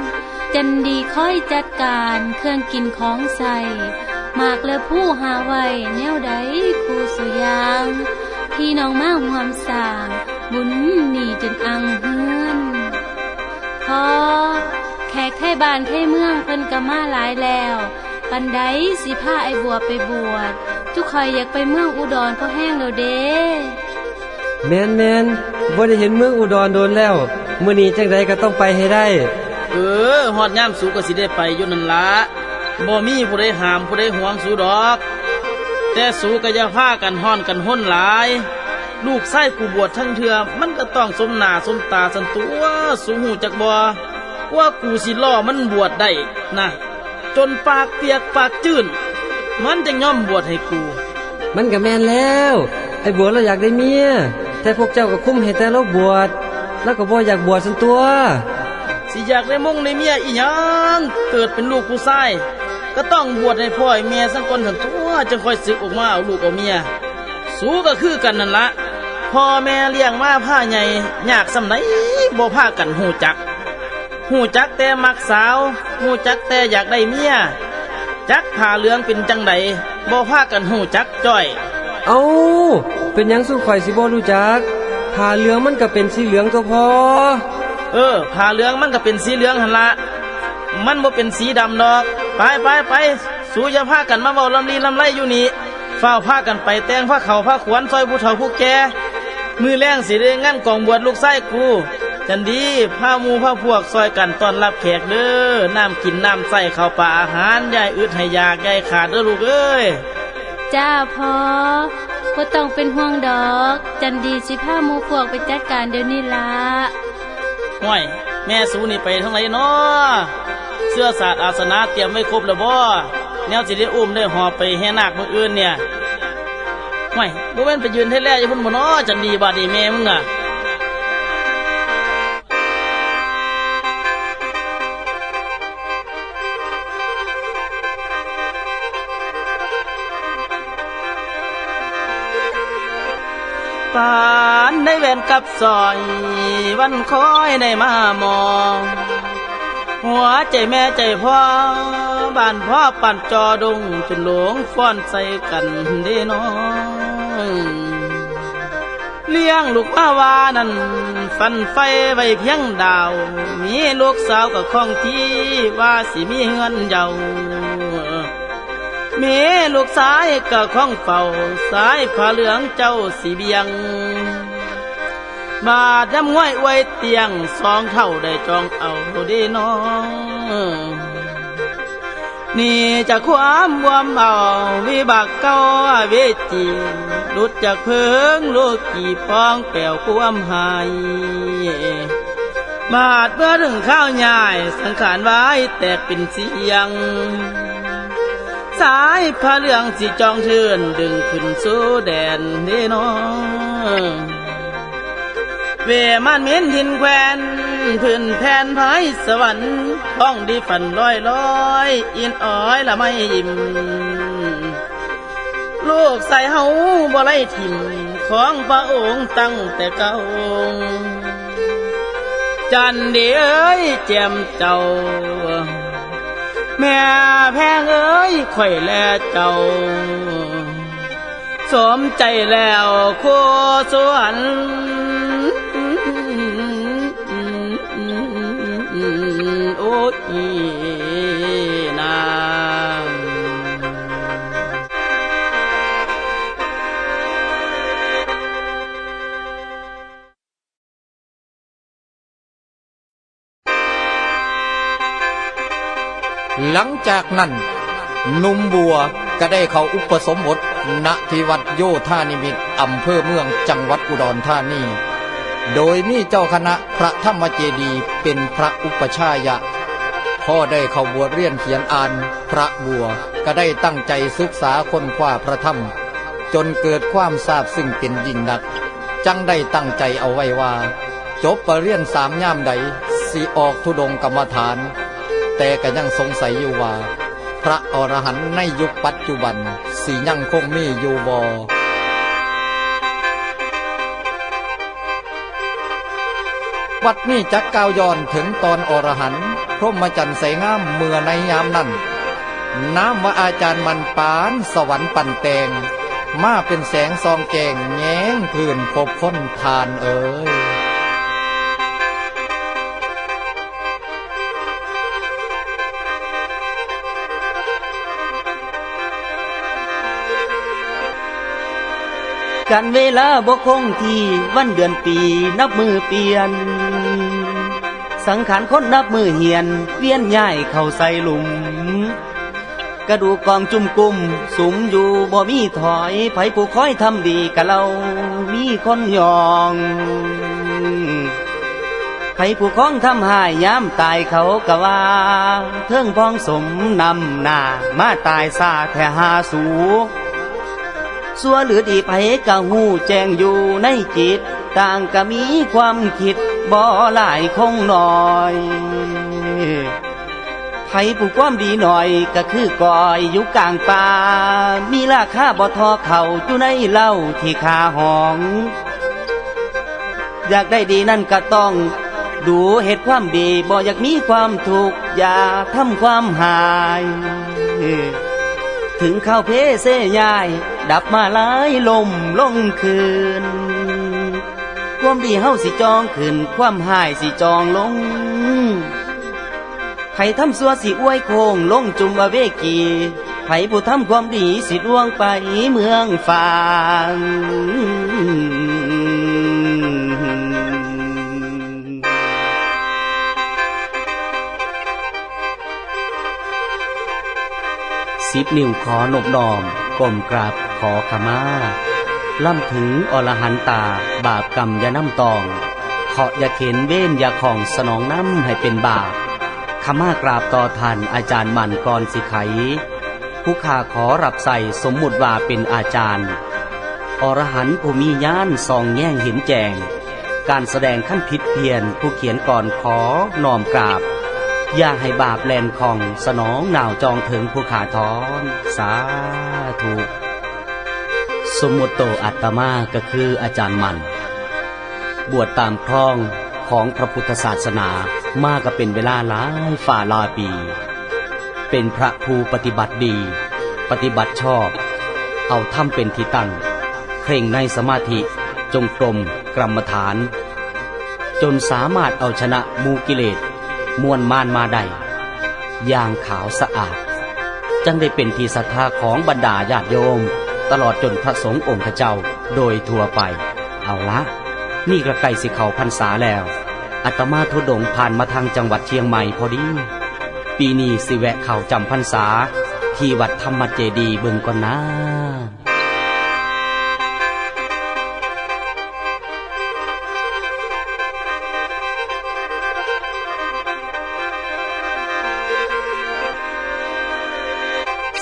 จันดีคอยจัดการเครื่องกินของใส่มากและผู้หาไว้แนวใดคู่สุยางพี่น้องมาห่วมสร้างบุญนี่จนอังเฮือนพอแขกไทยบ้านไทยเมืองเพิ่นก็มาหลายแล้วปันใดสิพาไอ้บัวไปบวชทุกคอยอยากไปเมืองอุดรเพราะแห้งแล้วเด้
แม่นบ่ได้เห็นเมืองอุดรโดนแล้วมื้อนี้จังไดก็ต้องไปให้ได้
ฮอดยามสูก็สิได้ไปอยู่นั่นละบ่มีผู้ใดห้ามผู้ใดหวงสูดอกแต่สูก็อย่าพากันฮ้อนกันห้นหลายลูกไส้กูบวชทั้งเทื่อมันก็ต้องสมหน้าสมตาสันตัวสูหูจักบ่ว่ากูสิล่อมันบวชได้นะจนปากเปียกปากจื้นมันจะย่อมบวชให้กู
มันก็แม่นแล้วไอ้บัวเราอยากได้เมียแต่พวกเจ้าก็คุ้มให้แต่เราบวชแล้วก็บ่อยากบวชสันตัว
สิอยากได้มงในเมียอีหยังเกิดเป็นลูกผู้ชายก็ต้องบวชให้พ่อให้แม่สักคนสันตัวจึงค่อยสึกออกมาเอาลูกเอาเมียสูก็คือกันนั่นละพ่อแม่เลี้ยงมาผ้าใหญ่ยากสำไหนบ่พากันหูจักแต่มักสาวหูจักแต่อยากได้เมียจักผ้าเหลืองเป็นจังไดบ่พากันหูจักจ้อย
เอาเป็นหยังสู้ข่อยสิบ่รู้จักผ้าเหลืองมันก็เป็นสีเหลืองตัวพอ
ผ้าเหลืองมันก็เป็นสีเหลืองหั่นละมันบ่เป็นสีดำดอกไปสู้อย่าพากันมาเว้าลำลีลำไรอยู่นี่เฝ้าพากันไปแต่งผ้าขาวผ้าขวัญซอยผู้เฒ่าผู้แก่มือแรงสิได้งั้นกองบวชลูกไส้กูจันดีผ้าหมู่ผ้าพวกซอยกันต้อนรับแขกเด้อน้ำกินน้ำใส่ข้าวปลาอาหารยายอึดให้ยากยายขาดเด้อลูกเอ้ย
จ้าพ่อบ่ต้องเป็นห่วงดอกจันดีสิพาหมู่พวกไปจัดการเดี๋ยวนี้ละ
ห้วยแม่สูนี่ไปทางไหนน้อเสื้อสาดอาสนะเตรียมไว้ครบแล้วบ่แนวสิได้อุ้มได้หอบไปแห่นาคมื้ออื่นเนี่ยห้วยบ่แม่นไปยืนเทแลอยู่พุ่นบ่น้อจันดีบาดนี้แม่มึงอ่ะปานได้แว่นกับซอยวันคอยได้มามองหัวใจแม่ใจพ่อบ้านพ่อปั่นจอดงจนหลงฟ้อนใส่กันเด้น้องเลี้ยงลูกมาวานั้นฟันไฟไว้เพียงดาวมีลูกสาวกับของที่ว่าสิมีเงินเยามีลูกสายกับของเฝ้าสายผ้าเหลืองเจ้าสีเบียง บาดย้ำง่อยไว้เตียงสองเท่าได้จองเอาดีน้องนี่จะความวมเอาวิบากเก่าเวจีหลุดจากเพิงลูกกี่ปองแปวความหายบาดเมื่อถึงข้าวใหญ่สังขารไว้แตกเป็นเสียงสายผ้าเหลืองสีจองเทือนดึงขึ้นสู่แดนเด้น้องเวมันเม้นทินแควนพื้นแผ่นไผ่สวรรค์ท้องดีฝันลอยลอยอินอ้อยละไม่ยิ้มลูกใส่เฮาบ่ไล่ทิมของพระองค์ตั้งแต่เก่าจันดีเอ้ยแจ่มเจ้าแม่แพงเอ้ยข่อยแลเจ้าสมใจแล้วโคสวนโอ้ยนาง
หลังจากนั้นหนุ่มบัวก็ได้เข้าอุปสมบทณที่วัดโยธานิมิตรอำเภอเมืองจังหวัดอุดรธานีโดยมีเจ้าคณะพระธรรมเจดีย์เป็นพระอุปชายะพ่อได้เข้าบวชเรียนเขียนอ่านพระบัวก็ได้ตั้งใจศึกษาค้นคว้าพระธรรมจนเกิดความทราบซึ่งเป็นยิ่งนักจังได้ตั้งใจเอาไว้ว่าจบปริญญา3ย่ามใดสิออกธุดงค์กรรมฐานแต่ก็ยังสงสัยอยู่ว่าพระอรหันต์ในยุคปัจจุบันสิยังคงมีอยู่บ่วัดนี้จักกล่าวย้อนถึงตอนอรหันต์พรหมจรรย์ใสงามเมื่อในยามนั้นน้ำว่าอาจารย์มันปานสวรรค์ปั่นแตงมาเป็นแสงซองแจงแง้งพื้นพบพ้นทานเอ๋ย
กันเวลาบ่คงที่วันเดือนปีนับมือเปลี่ยนสังขารคนนับมือเหียนเวียนย้ายเข้าใส่หลุมกระดูกกองจุ่มกุมสุมอยู่บ่มีถอยไผผู้คอยทำดีกะเรามีคนยองไผผู้คองทำหายย้ำตายเขากะว่าเทิงพ้องสมนำหน้ามาตายซาแท้หาสูสัวหรือดีไผกะหูแจ้งอยู่ในจิตต่างกะมีความคิดบ่หลายคงน้อยไผผู้ความดีหน่อยก็คือกอยอยู่กลางป่ามีราคาบ่ทอเข่าอยู่ในเหล้าที่คาห้องอยากได้ดีนั่นก็ต้องดูเหตุความดีบ่อยากมีความทุกข์อย่าทำความหายถึงข้าวเพเสยายดับมาหลายลมลงคืนความดีเฮาสิจองขึ้นความหายสิจองลงไผทำซัวสิอวยโคงลงจุมอเวกีไผผู้ทำความดีสิล่วงไปเมืองฟาง10 นิ้วขอนบน้อมก้มกราบขอขมาล่ำถึงอรหันตาบาปกรรมอย่าน้ำตองเคาะอย่าเข็นเว้นอย่าของสนองน้ำให้เป็นบาปขมากราบต่อท่านอาจารย์มั่นก่อนสิไขผู้ข้าขอรับใส่สมมุติว่าเป็นอาจารย์อรหันต์ผู้มีญาณส่องแย่งเห็นแจงการแสดงขั้นผิดเพี้ยนผู้เขียนก่อนขอน้อมกราบอย่าให้บาปแลนของสนองหนาวจองถึงผู้ขาทอนสาธุสมมุติโตอัตมาก็คืออาจารย์มันบวชตามครองของพระพุทธศาสนามาก็เป็นเวลาหลายฝ่าลาปีเป็นพระผู้ปฏิบัติดีปฏิบัติชอบเอาธรรมเป็นที่ตั้งเคร่งในสมาธิจงกรมกรรมฐานจนสามารถเอาชนะมูกิเลสมวลมานมาได้อย่างขาวสะอาดจังได้เป็นที่ศรัทธาของบรรดาญาติโยมตลอดจนพระสงฆ์องค์เจ้าโดยทั่วไปเอาละ นี่ก็ใกล้สิเข้าพรรษาแล้วอาตมาธุดงค์ผ่านมาทางจังหวัดเชียงใหม่พอดีปีนี้สิแวะเข้าจำพรรษาที่วัดธรรมเจดีย์เบิ่งก่อนนะ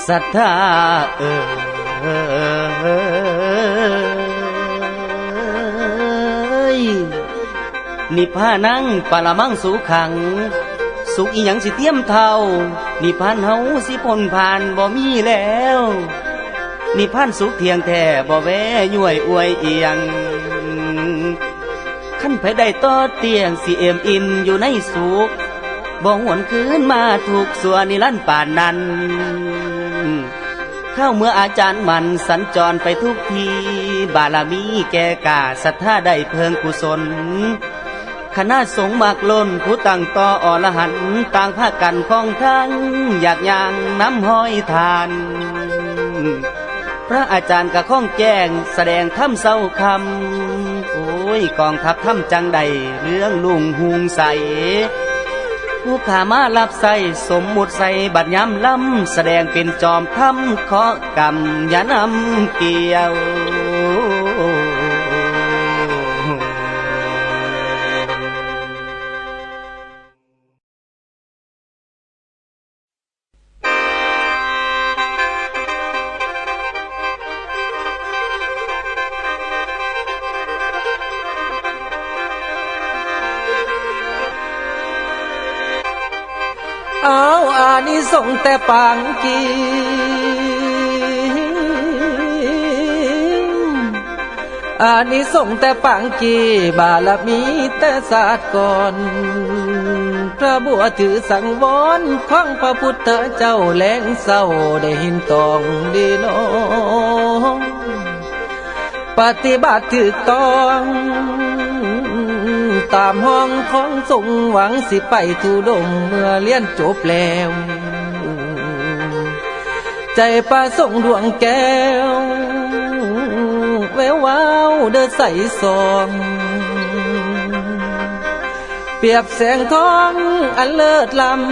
ศรัทธานิพพานังปรมังสุขังสุขอีหยังสิเทียมเท่านิพพานเฮาสิพ้นผ่านบ่มีแล้วนิพพานสุขเที่ยงแท้บ่แวย่วยอวยเอียงขั้นไผได้ต่อเตียงสิเอ็มอินอยู่ในสุขบ่หวนคืนมาถูกสัวนิรันดร์ป่านนั้นเข้าเมื่ออาจารย์มันสัญจรไปทุกทีบารมีแก่กาศรัทธาได้เพิ่งกุศลคณะสงฆ์มากล้นผู้ตั้งต่ออรหันต์ต่างพากันคองทั้งอยากย่างน้ำห้อยทานพระอาจารย์กะข้องแจ้งแสดงธรรมเศร้าคำโอ้ยกองทัพทำจังใดเรื่องลุงหุงใสผู้ขามารับใส่สมมุติใส่บัดย้ำล้ำแสดงเป็นจอมทำเคาะกรรมอย่านำเกี่ยว
เอาอานิสงส์แต่ปางกีอานิสงส์แต่ปางกีบารมีแต่ศาสตร์ก่อนพระบัวถือสังวรของพระพุทธเจ้าแลงเศร้าได้หินตองดีน้องปฏิบัติถูกต้องตามห้องของทรงหวังสิไปทุดงเมื่อเรียนจบแล้วใจประสงค์ดวงแก้วแวววาวเดินใสสองเปรียบแสงทองอันเลิศล้ำ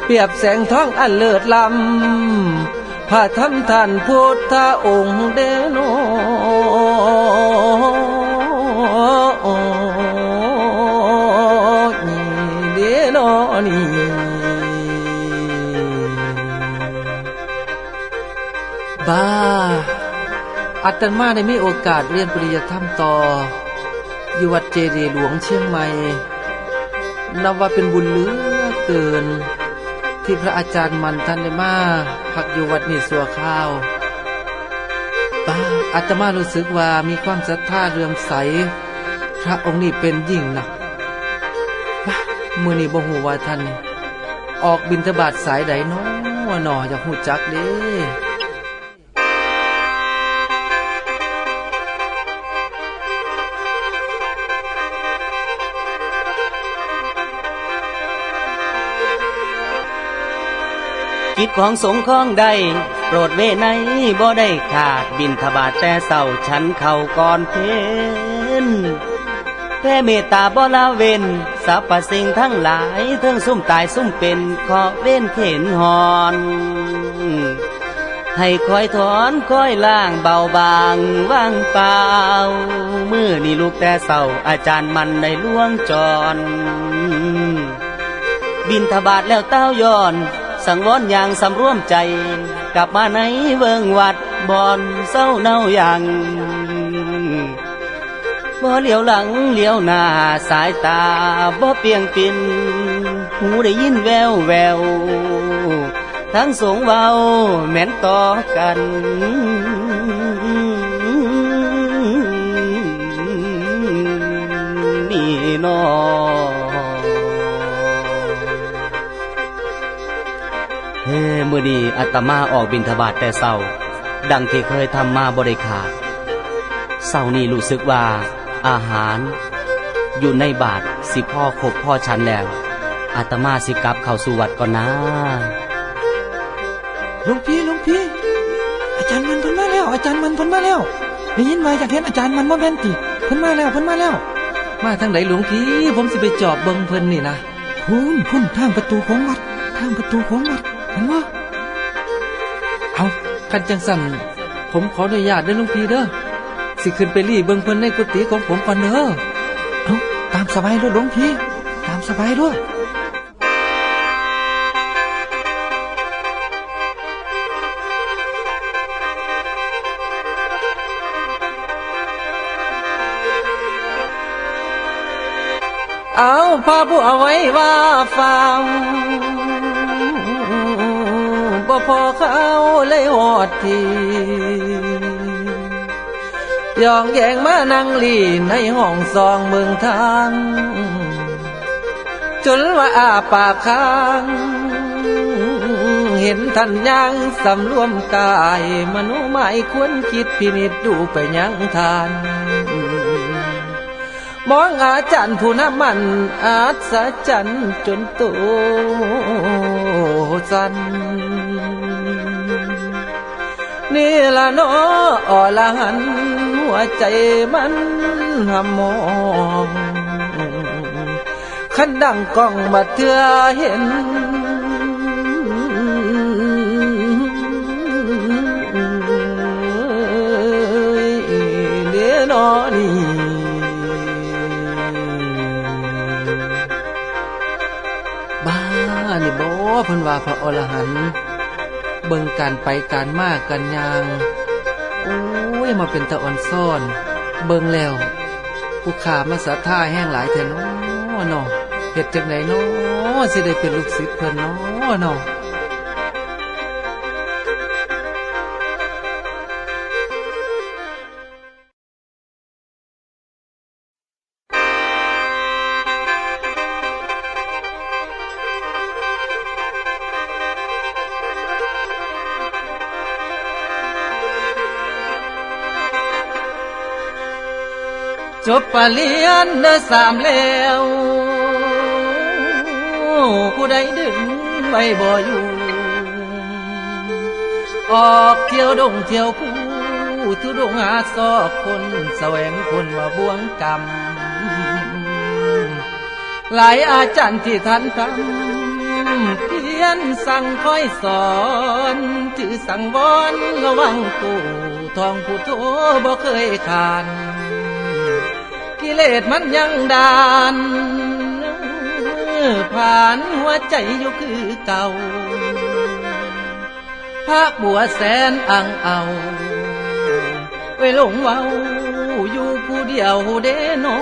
เปรียบแสงทองอันเลิศล้ำพระธรรมท่านพุทธองค์เดโนเดโนนี่บ้าอาตมาได้มีโอกาสเรียนปริยธรรมต่ออยู่วัดเจดีย์หลวงเชียงใหม่นับว่าเป็นบุญเหลือเกินที่พระอาจารย์มันท่านได้มาพักอยู่วัดนี่สัวข้าวอาตมารู้สึกว่ามีความศรัทธาเลื่อมใสพระองค์นี้เป็นยิ่งนะมื้อนี้บ่ฮู้ว่าท่านออกบิณฑบาตสายใดน้ออยากฮู้จักเด้
กิจของสงฆ์ของใดโปรดเวไนบ่ได้ขาดบิณฑบาตแต่เศร้าฉันเข้าก่อนเพนแผ่เมตตาบ่ละเว้นสรรพสิ่งทั้งหลายทั้งซุ่มตายซุ่มเป็นขอเว้นเข็นหอนให้คอยถอนคอยล่างเบาบางว่างเปล่ามื้อนี้ลูกแต่เศร้าอาจารย์มันได้ล่วงจรบิณฑบาตแล้วเต้าย้อนสังวรอย่างสำรวมใจกลับมาในเวิงวัดบ่อนเศร้าเน่าอย่างบ่เหลียวหลังเหลียวหน้าสายตาบ่เปียงปินหูได้ยินแววแววทั้งสงเว้าแม่นต่อกันนี่น้อมื้อนี้อาตมาออกบิณฑบาตแต่เช้าดังที่เคยทำมาบ่ได้ขาดเช้านี้รู้สึกว่าอาหารอยู่ในบาตรสิพ่อครบพ่อฉันแล้วอาตมาสิกลับเข้าสู่วัดก่อนนะ
หลวงพี่อาจารย์มันพ้นมาแล้ว
ได้ยินว่าอยากเห็นอาจารย์มันบ่แม่นติเพิ่นมาแล้วเพิ่นมาแล้ว
มาทางไหนหลวงพี่ผมสิไปจอบเบิ่งเพิ่นนี่นะ
พุ่นทางประตูของวัดทางประตูของวัดเห็นบ่
เอาคันจังสั่นผมขออนุญาตเด้อหลวงพี่เด้อสิขึ้นไปรีเบิ่งเพิ่นในกุฏิของผมก่อนเด้อ
เอาตามสบายด้วยหลวงพี่ตามสบายด้วย
เอาพาผู้เอาไว้ว่าฟังบ่พอเขาเลยหอดทียองแยงมานั่งลีในห้องซองเมืองทางจนว่าอาปากค้างเห็นท่านยังสำรวมกายมนุษย์ไม่ควรคิดพินิจดูไปยังทานมองอาจารย์ผู้น้ำมันอาศจรรย์จนโตสันนี่ละน้ออรหันต์หัวใจมันหำมองขันดังกล้องมาเถื่อเห็นเนี่ยน้อนี่บ้านี่บ่เพิ่นว่าพระอรหันต์เบิ่งการไปการมากันยางโอ้ยมาเป็นตะอ่อนซ่อนเบิ่งแล้วผู้ขามาศรัทธาแห้งหลายแท้น้อเนาะเฮ็ดจังไดน้อสิได้เป็นลูกศิษย์เพิ่นน้อเนาะจบปริญญาเด้อ3แล้วผู้ใดดึงไว้บ่อยู่ออกเที่ยวดงเที่ยวผู้ทุดงหาซอกคนแสวงคนว่าบ่วงกรรมหลายอาจารย์ที่ท่านทำเพียนสั่งคอยสอนถือสั่งวอนระวังตู้ทองผู้โทบ่เคยขานกิเลสมันยังดานผ่านหัวใจอยู่คือเก่าพระบัวแสนอังเอาไว้หลงเว้าอยู่ผู้เดียวเด้นอ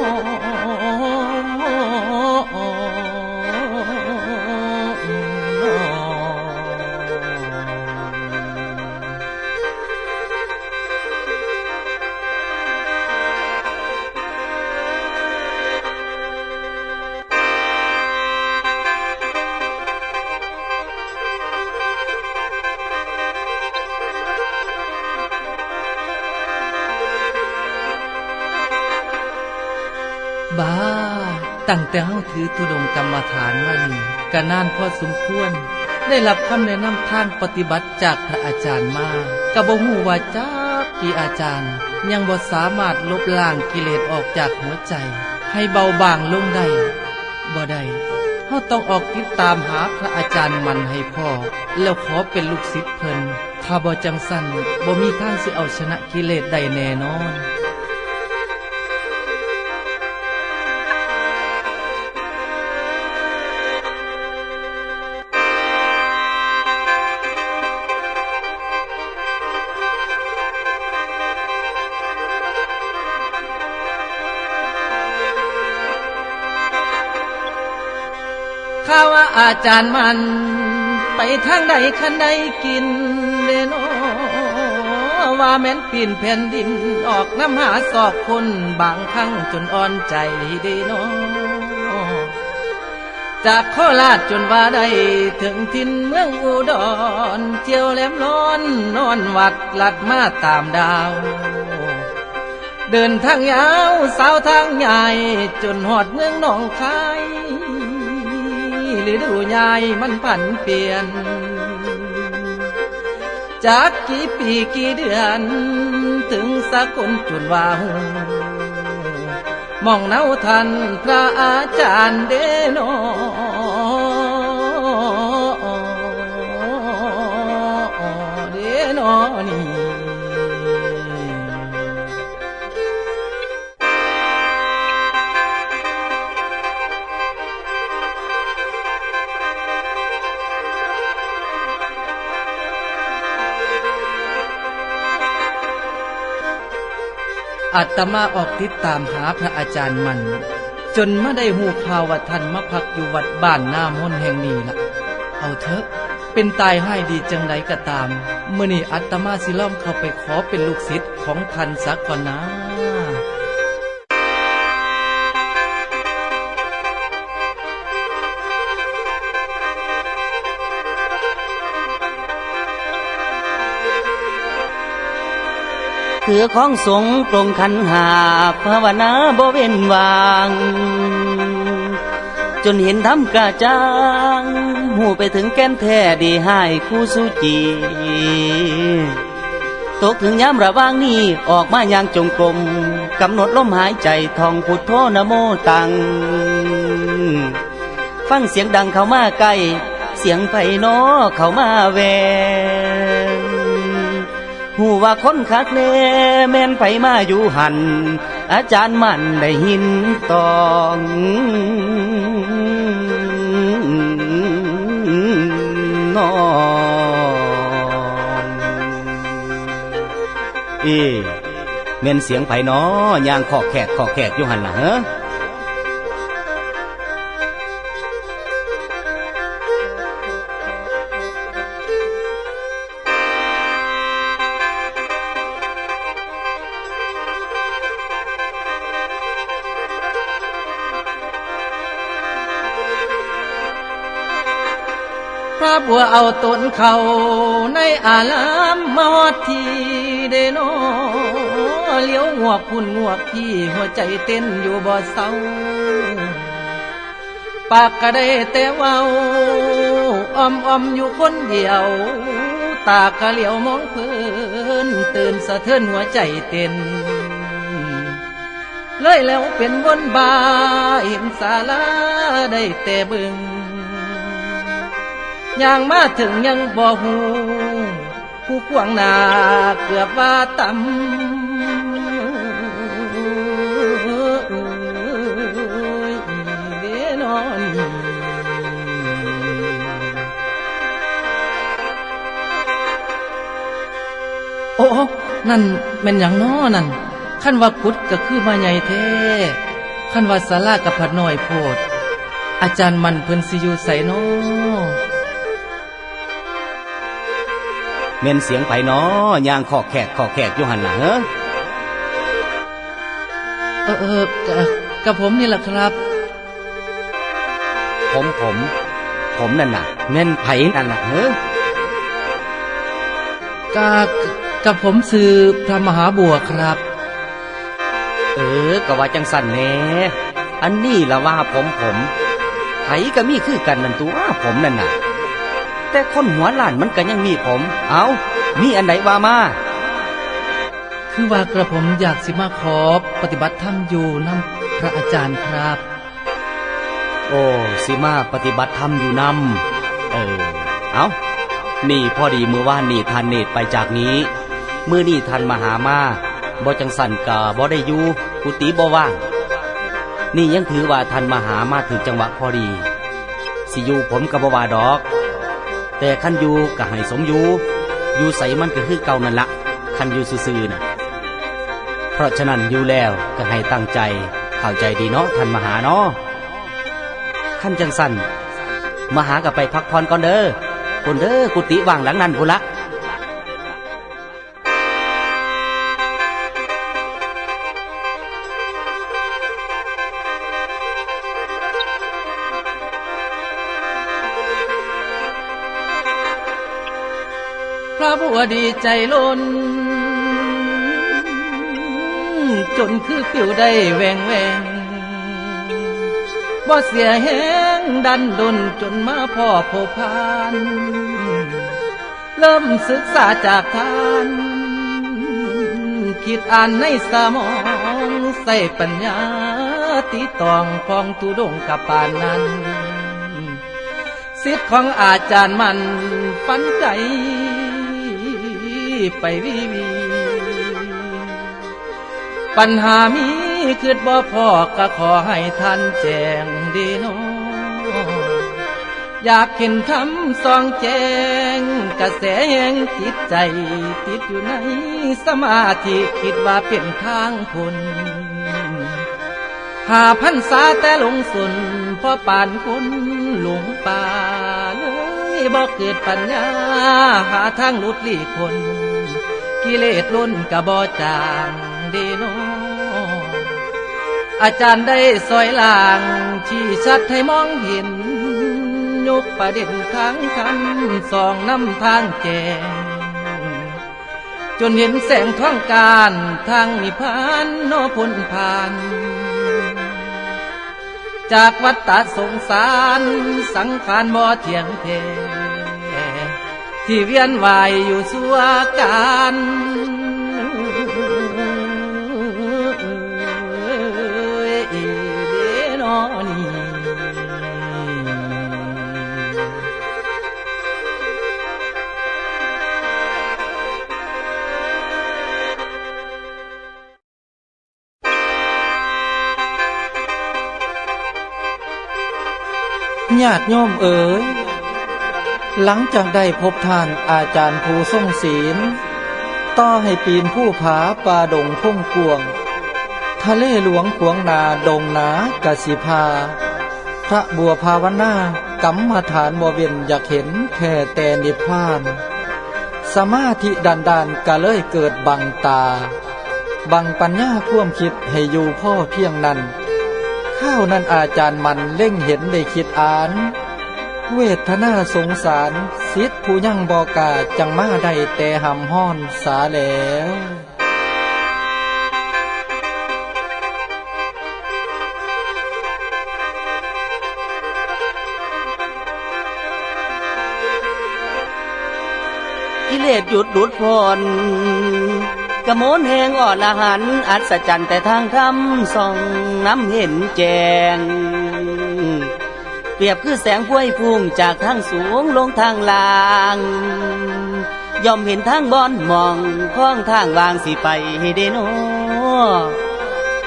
บ้าตั้งแต่เฮาถือธุดงกรรมฐานมานี่ก็นานพอสมควรได้รับคำแนะนำทางปฏิบัติจากพระอาจารย์มาก็บ่ฮู้ว่าจักกี่อาจารย์ยังบ่สามารถลบล้างกิเลสออกจากหัวใจให้เบาบางลงได้บ่ได้เฮาต้องออกติดตามหาพระอาจารย์มันให้พอแล้วขอเป็นลูกศิษย์เพิ่นถ้าบ่จังซั่นบ่มีทางสิเอาชนะกิเลสได้แน่นอน ข้าว่าอาจารย์มันไปทางใดคันใดกินเดนอว่าแม้นปีนแผ่นดินออกน้ำหาสอบคนบางครั้งจนอ่อนใจเดนอจากโคราชจนว่าได้ถึงทินเมืองอุดรเที่ยวแหลมร้อนนอนวัดลัดมาตามดาวเดินทางยาวสาวทางใหญ่จนหอดเมืองหนองคายฤดูใหญ่มันผันเปลี่ยน จากกี่ปีกี่เดือนถึงสกลจนว่าหูมองเนาทันพระอาจารย์เดโนเดโนนี่ อาตมาออกติดตามหาพระอาจารย์มันจนมาได้หูข่าวว่าท่านมาพักอยู่วัดบ้านน้ามนแห่งนี้ล่ะเอาเถอะเป็นตายให้ดีจังไดก็ตามมื้อนี้อาตมาสิล้อมเข้าไปขอเป็นลูกศิษย์ของท่านสักก่อนนะ
คือของสงฆ์ปรงขันหาภาวนาบ่เว้นวางจนเห็นธรรมกระจ่างหูไปถึงแก่นแท้ดีให้คู่สุจีตกถึงยามระว่างนี้ออกมาอย่างจงกรมกำหนดลมหายใจท่องพุทโธนะโมตังฟังเสียงดังเข้ามาใกล้เสียงไพน้อเข้ามาแวงหูว่าคนคักแน่แม่นไผมาอยู่หันอาจารย์มันได้หินตองน้องแม่นเสียงไผน้อย่างขอแขกอยู่หันล่ะเหรอ
พระบัวเอาตนเขาในอาลามมาฮอดทีเดโนเลี้ยวงวกพุ่นงวกพี่หัวใจเต้นอยู่บ่เศร้าปากก็ได้แต่เว้าอ้อมอยู่คนเดียวตาก็เหลียวมองเพิ่นตื่นสะเทือนหัวใจเต้นเลยแล้วเป็นวนบาเห็นศาลาได้แต่เบิ่งย่างมาถึงยังบ่หูผู้ขวางหน้าเกือบว่าต่ำเด้นอนโอ้นั่นแม่นหยังน้อนั่นคันว่ากุดก็คือมาใหญ่แท้คันว่าศาลากับพัดน้อยโพดอาจารย์มันเพิ่นสิอยู่ไสน้อ
แม่นเสียงไผน้อย่างขอแขกอยู่หันล่ะเหรอ
กับผมนี่แหละครับ
ผมนั่นน่ะแม่นไผนั่นน่ะเหรอ
กับผมชื่อพระมหาบัวครับ
ก็ว่าจังสั่นแน่อันนี้ละว่าผมไผก็มีคือกันนั่นตัวผมนั่นน่ะแต่คนหัวล้านมันก็ยังมีผมเอามีอันไหนว่ามา
คือว่ากระผมอยากสิมาขอปฏิบัติธรรมอยู่นำพระอาจารย์ครับ
โอ้สิมาปฏิบัติธรรมอยู่นำเอานี่พอดีมือว่านนี่ท่านเนตรไปจากนี้มือนี่ท่านมาหามาบ่จังสั่นกะบ่ได้อยู่กุฏิบ่ว่างนี่ยังถือว่าท่านมาหามาถึงจังหวะพอดีสิอยู่ผมก็บ่ว่าดอกแต่คันอยู่ก็ให้สมอยู่ใส่มันก็คือเก่านั่นละคันอยู่ซื่อๆน่ะเพราะฉะนั้นอยู่แล้วก็ให้ตั้งใจเข้าใจดีเนาะท่านมหาเนาะคันจังสั่นมหาก็ไปพักผ่อนก่อนเด้อคนเด้อกุฏิว่างหลังนั้นพุ่นละ
พระบัวดีใจล้นจนคือผิวได้แหวงบ่เสียแห้งดันดนจนมาพ่อโผพาน เริ่มศึกษาจากท่านคิดอ่านในสมองใส่ปัญญาติตองฟองตุดงกับปานนั้นสิทธิ์ของอาจารย์มันฝันใจไปวิปัญหามีคือบ่พอก็ขอให้ท่านแจ้งดีโนอยากเห็นคำสองแจ้งกระแสแห่งจิตใจติดอยู่ในสมาธิคิดว่าเป็นทางคนหาพรรษาแต่ลงสุนเพราะป่านคนหลงป่าเลยบ่เกิดปัญญาหาทางหลุดลี้พ้นกิเลสล้นกะบ่จางเดโนอาจารย์ได้ซอยล่างชี้ชัดให้มองเห็นยกประเด็นทางคำสองนำทางแจงจนเห็นแสงท้องการทางนิพพานโนพ้นผ่านจากวัฏฏะสงสารสังขารบ่เที่ยงแท้ที่เวียนว่ายอยู่ชั่วการ
ญาติโยมเอ๋ยหลังจากได้พบท่านอาจารย์ผู้ทรงศีลต่อให้ปีนผู้ผาป่าดงพุ่งกวงทะเลหลวงขวงนาดงนากสิพาพระบัวภาวนากรรมฐานบ่เว้นอยากเห็นแค่แต่นิพพานสมาธิดานก็เลยเกิดบังตาบังปัญญาความคิดให้อยู่พ่อเพียงนั้นข้าวนั้นอาจารย์มันเล่งเห็นได้คิดอ่านเวทนาสงสารสิทธิผู้ยังบอกาจังมาได้แต่หำห้อนสาแล้ว
กิเลสหยุดดุดพ้นกระโมนแห่งอ่อนละหันอัศจรรย์แต่ทางธรรมส่องน้ำเห็นแจ้งเปรียบคือแสงพวยพุ่งจากทางสูงลงทางล่างย่อมเห็นทางบอนมองข้องทางวางสิไปให้ได้โน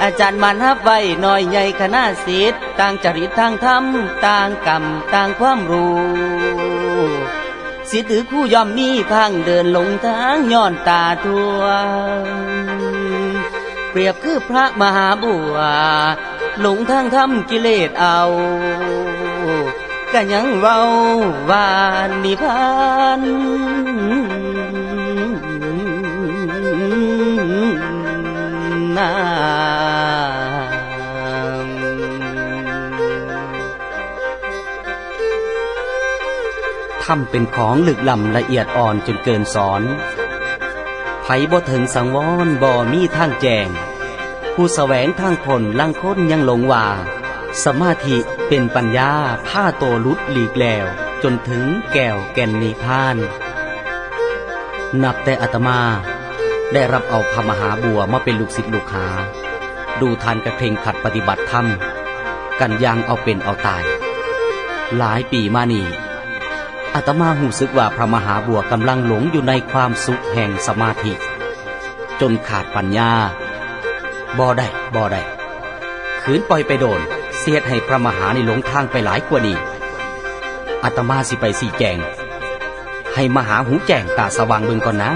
อาจารย์มันฮับไว้น้อยใหญ่คณะศิษย์ต่างจริตทางธรรมต่างกรรมต่างความรู้สิถือคู่ย่อมมีพังเดินลงทางย้อนตาทั่วเปรียบคือพระมหาบัวหลงทางทำกิเลสเอาก็ยังเว้าวานนิพพานนาทำเป็นของลึกล้ำละเอียดอ่อนจนเกินสอนไผบ่ถึงสังวรบ่มีทางแจงผู้แสวงทางผลลังค้นยังหลงว่าสมาธิเป็นปัญญาผ้าโตลุดหลีกแล้วจนถึงแก้วแก่นนิพพานนับแต่อาตมาได้รับเอาพระมหาบัวมาเป็นลูกศิษย์ลูกหาดูทานกระเคร่งขัดปฏิบัติธรรมกันยังเอาเป็นเอาตายหลายปีมานี่อาตมาหูสึกว่าพระมหาบัวกำลังหลงอยู่ในความสุขแห่งสมาธิจนขาดปัญญาบ่ได้ขืนปล่อยไปโดนเสียดให้พระมหาในหลงทางไปหลายกว่านี้อาตมาสิไปสี่แจงให้มหาหูแจ้งตาสว่างเบิ่งก่อนนะ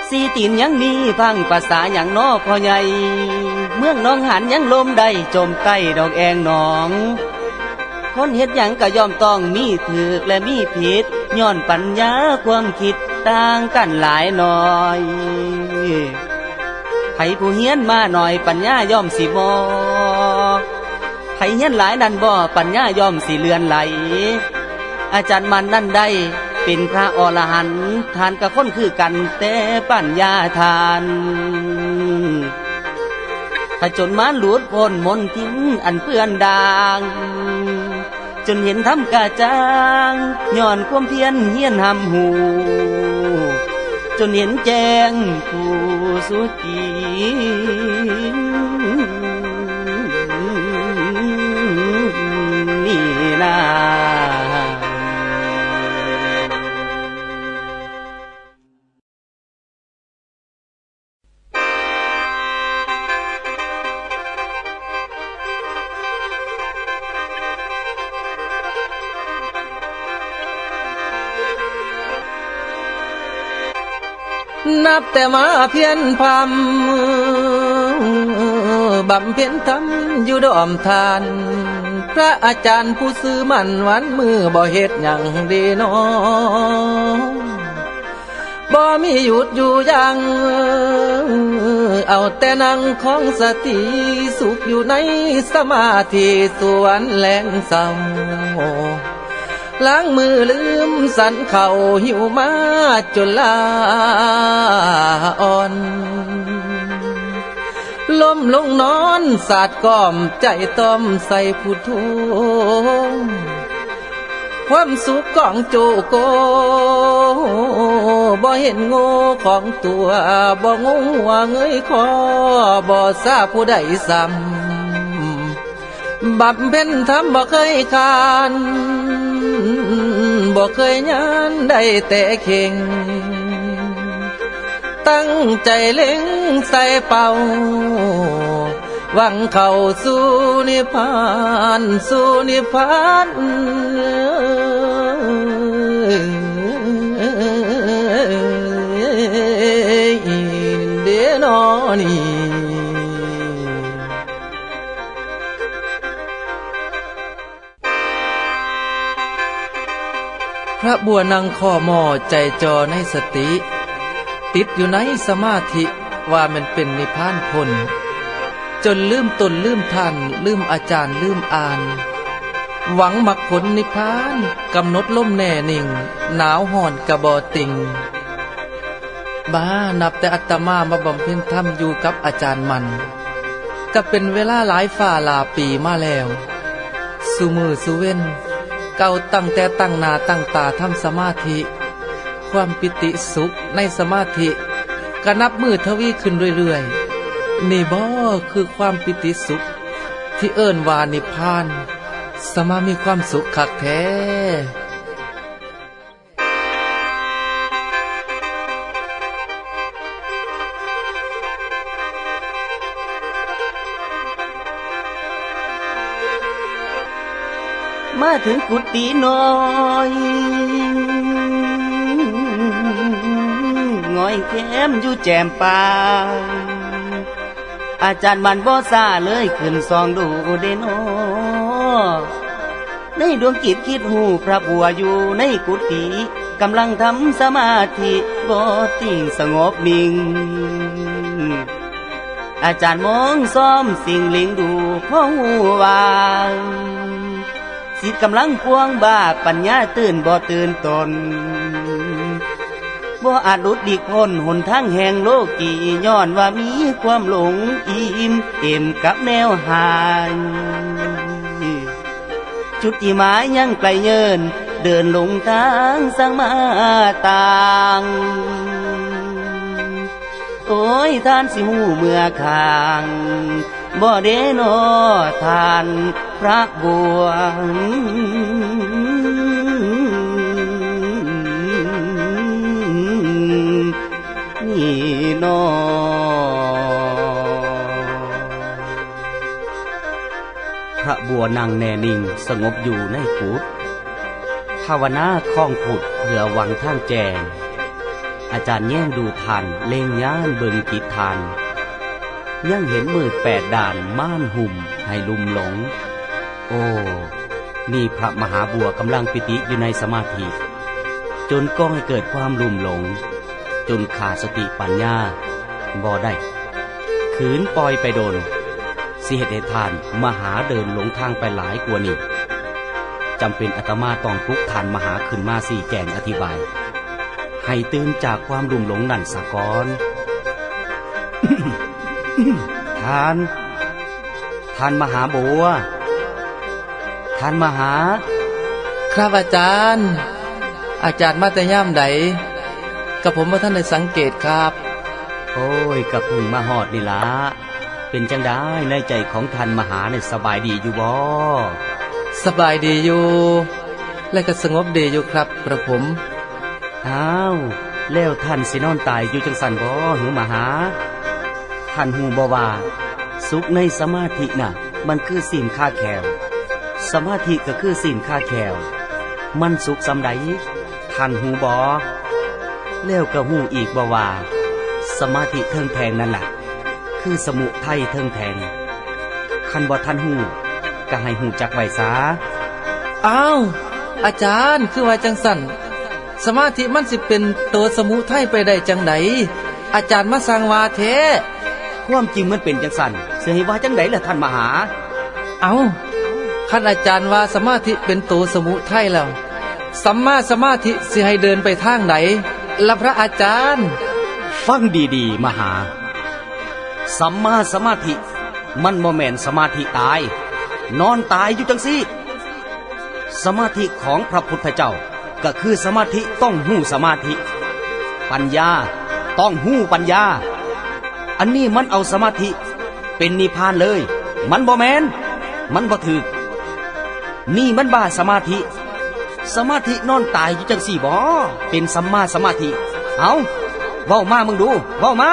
สีตีนยังมีฟังภาษาอย่างนอพ่อใหญ่เมืองน้องหันยังลมได้จมใต้ดอกแองหนองคนเฮ็ดหยังก็ย่อมต้องมีถูกและมีผิดย้อนปัญญาความคิดต่างกันหลายหน่อยไผผู้เฮียนมาหน่อยปัญญาย่อมสิบ่ไผเฮียนหลายนั่นบ่ปัญญาย่อมสิเลือนไหลอาจารย์มันนั่นได้ เป็นพระอรหันต์ทานกับคนคือกันแต่ปัญญาทานถ้าจนมาหลุดพ้นมนทินอันเปื้อนด่างจนเห็นธรรมกะจางย้อนความเพียรเฮียนหำหูจนเห็นแจ้งผู้สุขีนี่นา
นับแต่มาเพียรพำบำเพ็ญธรรมอยู่ดอมทานพระอาจารย์ผู้ซื้อมันวันมือบ่เฮ็ดหยังดีน้อบ่มีหยุดอยู่ยังเอาแต่นั่งของสติสุขอยู่ในสมาธิส่วนแหลงเศร้าล้างมือลืมสันเข่าหิวมาจนลาอ่อนล้มลงนอนสาดก้อมใจต้อมใส่ผู้ทุงความสุขของโจโกบ่เห็นโง่ของตัวบ่งงหัวเงยคอบ่ทราบผู้ใดซ้ำบำเพ็ญธรรมบ่เคยคานบ่เคยยันได้แต่เข่งตั้งใจเล็งใส่เป่าหวังเข้าสู่นิพพานสู่นิพพานเดนอนี่พระบัวนั่งข้อหม้อใจจอในสติติดอยู่ในสมาธิว่ามันเป็นนิพพานพ้นจนลืมตนลืมท่านลืมอาจารย์ลืมอ่านหวังมรรคผลนิพพานกำหนดล่มแน่นิ่งหนาวห่อนกระบอติงบ้านับแต่อัตมามาบำเพ็ญธรรมอยู่กับอาจารย์มันก็เป็นเวลาหลายฝ่าหลายปีมาแล้วสุมือสุเว้นเก่าตั้งแต่ตั้งหน้าตั้งตาทำสมาธิความปิติสุขในสมาธิก็นับมือทวีขึ้นเรื่อยๆนี่บ่คือความปิติสุขที่เอิ้นว่านิพพานสมามีความสุขคักแท้
มาถึงกุฏิน้อยงอยแค้มอยู่แจมปาอาจารย์มันบ่ซาเลยขึ้นซองดูเดนอในดวงจิตคิดหูพระบัวอยู่ในกุฏิกำลังทำสมาธิบ่ติ่งสงบนิ่งอาจารย์มองซ้อมสิ่งเลี้ยงดูพ่อหูวางสิทธิ์กำลังพวงบ้าปัญญาตื่นบ่ตื่นตนบ่อาจหลุดดีพ้นหนทางแห่งโลกีย้อนว่ามีความหลงอิ่มเต็มกับแนวหายจุดที่หมายยังไกลเยินเดินลงทางสังมาต่างโอ้ยท่านสิหูเมื่อคางบ่เดนอท่านพระบัวนี่นอพระบัวนั่งแน่นิ่งสงบอยู่ในกุฏภาวนาคล่องผุดเพื่อหวังทางแจงอาจารย์แย่งดูทันเล็งย่านเบิงกิจทานยังเห็นมืดแปดด่านม่านหุ่มให้ลุ่มหลงโอ้นี่พระมหาบัวกำลังปิติอยู่ในสมาธิจนก่อให้เกิดความลุ่มหลงจนขาดสติปัญญาบ่ได้ขืนปล่อยไปโดนสิเหตุให้ทานมหาเดินหลงทางไปหลายกว่านี้ จำเป็นอาตมาต้องปลุกท่านมหาขึ้นมาสี่แจงอธิบาย ให้ตื่นจากความลุ่มหลงนั่นสะก่อน ท่านมหาบัวท่านมหา
ครับอาจารย์ อาจารย์มาแต่ย่ามใดกับผมว่าท่านได้สังเกตครับ
โอ้ยกระพึ่งมาหอดนี่ละเป็นจังได้ในใจของท่านมหาเนี่ยสบายดีอยู่บ่
สบายดีอยู่ และก็สงบดีอยู่ครับกระผม
อ้าวแล้วท่านสินอนตายอยู่จังสันบ่หือมหาท่านหูบ่ว่าสุขในสมาธิน่ะมันคือศีลค่าแขวสมาธิก็คือศีลค่าแขวมันสุขสำใดท่านหูบ่แล้วก็หูอีกบ่ว่าสมาธิเทิงแทงนั่นแหละคือสมุทัยเทิงแทงคันบ่ท่านหูก็ให้หูจักไว้ซะ
อ้าวอาจารย์คือว่าจังสั่นสมาธิมันสิเป็นตัวสมุทัยไปได้จังไดอาจารย์มาสั่งว่าแท้
ความจริงมันเป็นจังสันเสียให้ว่าจังไดล่ะท่านมหา
เอาคันอาจารย์ว่าสมาธิเป็นตัวสมุทัยแล้วสัมมาสมาธิสิให้เดินไปทางไหนละพระอาจารย์
ฟังดีๆมหาสัมมาสมาธิมันบ่แม่นสมาธิตายนอนตายอยู่จังซี่สมาธิของพระพุทธเจ้าก็คือสมาธิต้องหู้สมาธิปัญญาต้องหู้ปัญญาอันนี้มันเอาสมาธิเป็นนิพพานเลยมันบ่แม่นมันบ่ถูกนี่มันบ้าสมาธิสมาธินอนตายอยู่จังซี่บ่เป็นสัมมาสมาธิเอาเว้ามามึงดูเว้ามา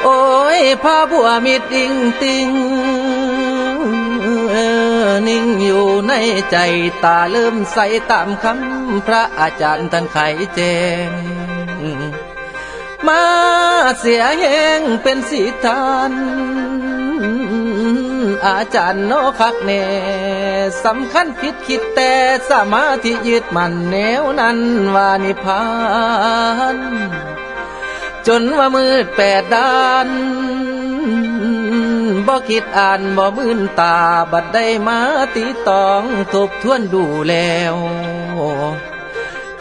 โอ้ยพาบัวมิดดิ่งติงนิ่งอยู่ในใจตาเริ่มใสตามคำพระอาจารย์ท่านไขแจงมาเสียแหงเป็นสีทานอาจารย์โนคักแน่สำคัญผิดคิดแต่สมาธิยึดมันแนวนั้นว่านิพพานจนว่ามืดแปดด้านบ่คิดอ่านบ่มื่นตาบัดได้มาตีตองทบทวนดูแล้ว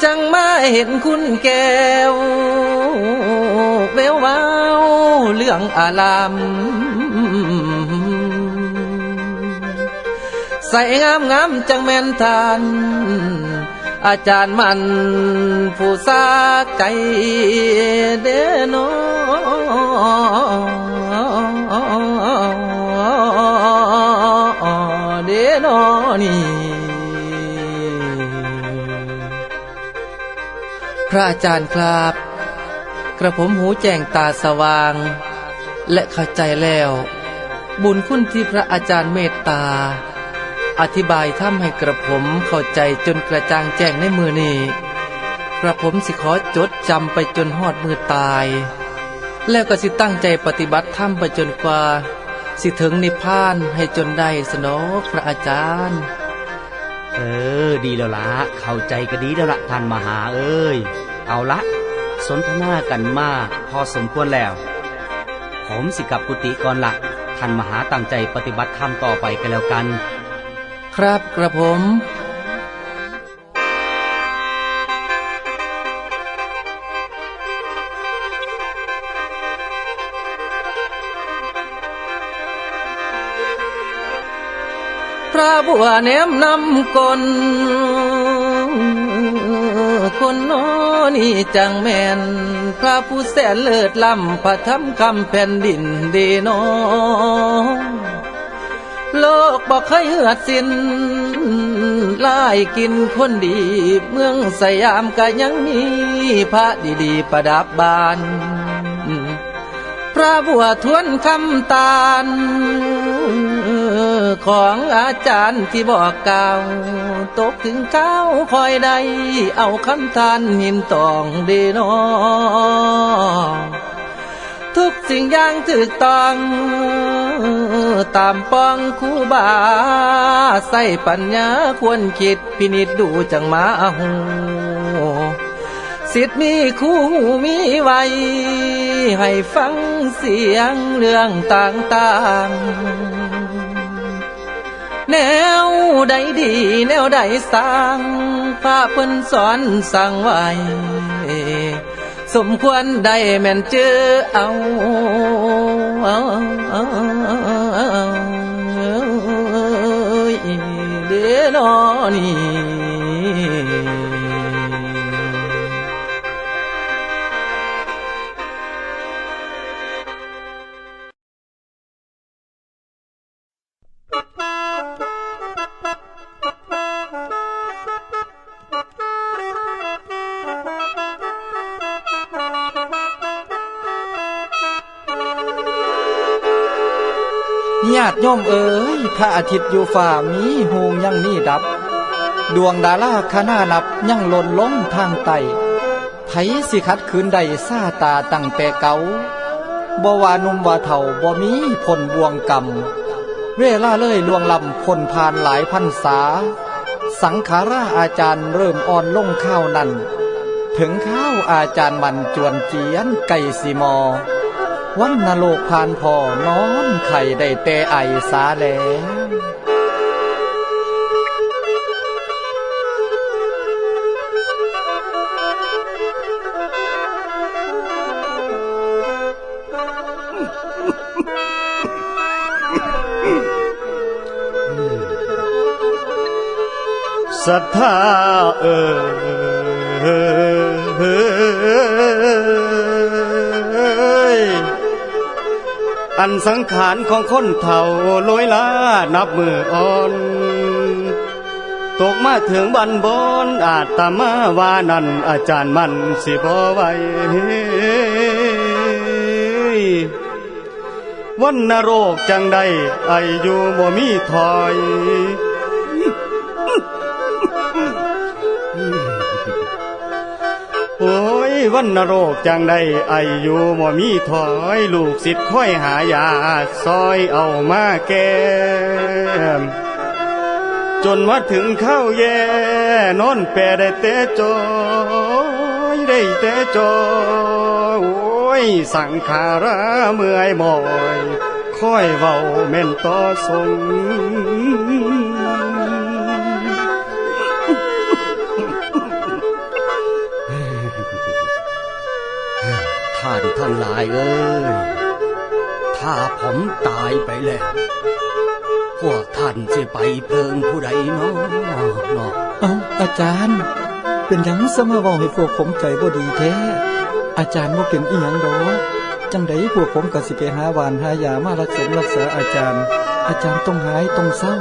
จังมาเห็นคุณแก้วแวววาวเรื่องอารามใส่งามงามจังแม่นทานอาจารย์มันผู้สาใจเดโนเดโนนี่พระอาจารย์ครับกระผมหูแจ้งตาสว่างและเข้าใจแล้วบุญคุณที่พระอาจารย์เมตตาอธิบายทำให้กระผมเข้าใจจนกระจ่างแจ้งในมือนี้กระผมสิขอจดจำไปจนฮอดมือตายแล้วก็สิตั้งใจปฏิบัติธรรมไปจนกว่าสิถึงนิพพานให้จนได้สนอพระอาจารย์
ดีแล้วละเข้าใจก็ดีแล้วละท่านมหาเอ้ยเอาละสนทนากันมาพอสมควรแล้วผมสิกลับกุฏิก่อนละท่านมหาตั้งใจปฏิบัติธรรมต่อไปกันแล้วกัน
ครับกระผมพระบัวแนมนำกลคนโน้นี่จังแม่นพระผู้แสนเลิศล้ำพระธรรมคำแผ่นดินดีโนโลกบอกเคยเหือดสิ้นไล่กินคนดีเมืองสยามก็ยังมีพระดีๆประดับบานพระบัวทวนคำตาลของอาจารย์ที่บอกกล่าวตกถึงเก้าคอยใดเอาคำทานหินตองเดนอทุกสิ่งอย่างถูกต้องตามปองคูบาใส่ปัญญาควรคิดพินิจดูจังมาหู สิทธิ์มีคู่มีไว้ให้ฟังเสียงเรื่องต่างๆแนวใดดีแนวใดสร้างพระเพิ่นสอนสั่งไว้สมควรได้แม่นเจอเอาเด้อนอนี่
ญาติโยมเอ๋ยพระอาทิตย์อยู่ฝ่ามีโฮงยังนี่ดับดวงดาราคณะนับยังหล่นลงทางไตไผสิขัดขืนใดซาตาตั้งแต่เก่าบ่ว่าหนุ่มว่าเฒ่าบ่มีผลบ่วงกรรมเวลาเลยล่วงล้ำพ้นผ่านหลายพรรษาสังขาราอาจารย์เริ่มอ่อนลงข้าวนั้นถึงข้าวอาจารย์มันจวนเจียนไก่สีมอวันนโลกผ่านพ่อนอนไข่ได้แต่ไอสาแล้ว
ศรัทธาอันสังขารของคนเฒ่าลอยล้านับมืออ่อนตกมาถึงบันบอนอาตมาว่านั่นอาจารย์มันสิบ่ไหววันนโรคจังใดอายุบ่มีถอยโอ้ยวันนโรคจังได้อายุบ่มีถอยลูกศิษย์ค่อยหายาซอยเอามาแก้จนมาถึงข้าวแย่นอนแปรได้แต่จอยได้แต่จอยโอ้ยสังขาราเมื่อยบ่อยค่อยเว้าแม่นต่อทรงท่านทั้งหลายเอ้ยถ้าผมตายไปแล้วพวกท่านสิไปเพิงผู้ใดเนาะ
อาจารย์เป็นหยังซะมาเว้าให้พวกผมใจบ่ดีแท้อาจารย์บ่เป็นอีหยังดอกจังไดพวกผมก็สิไปหาหวานหายามารักษาอาจารย์ต้องหายต้องเศร้า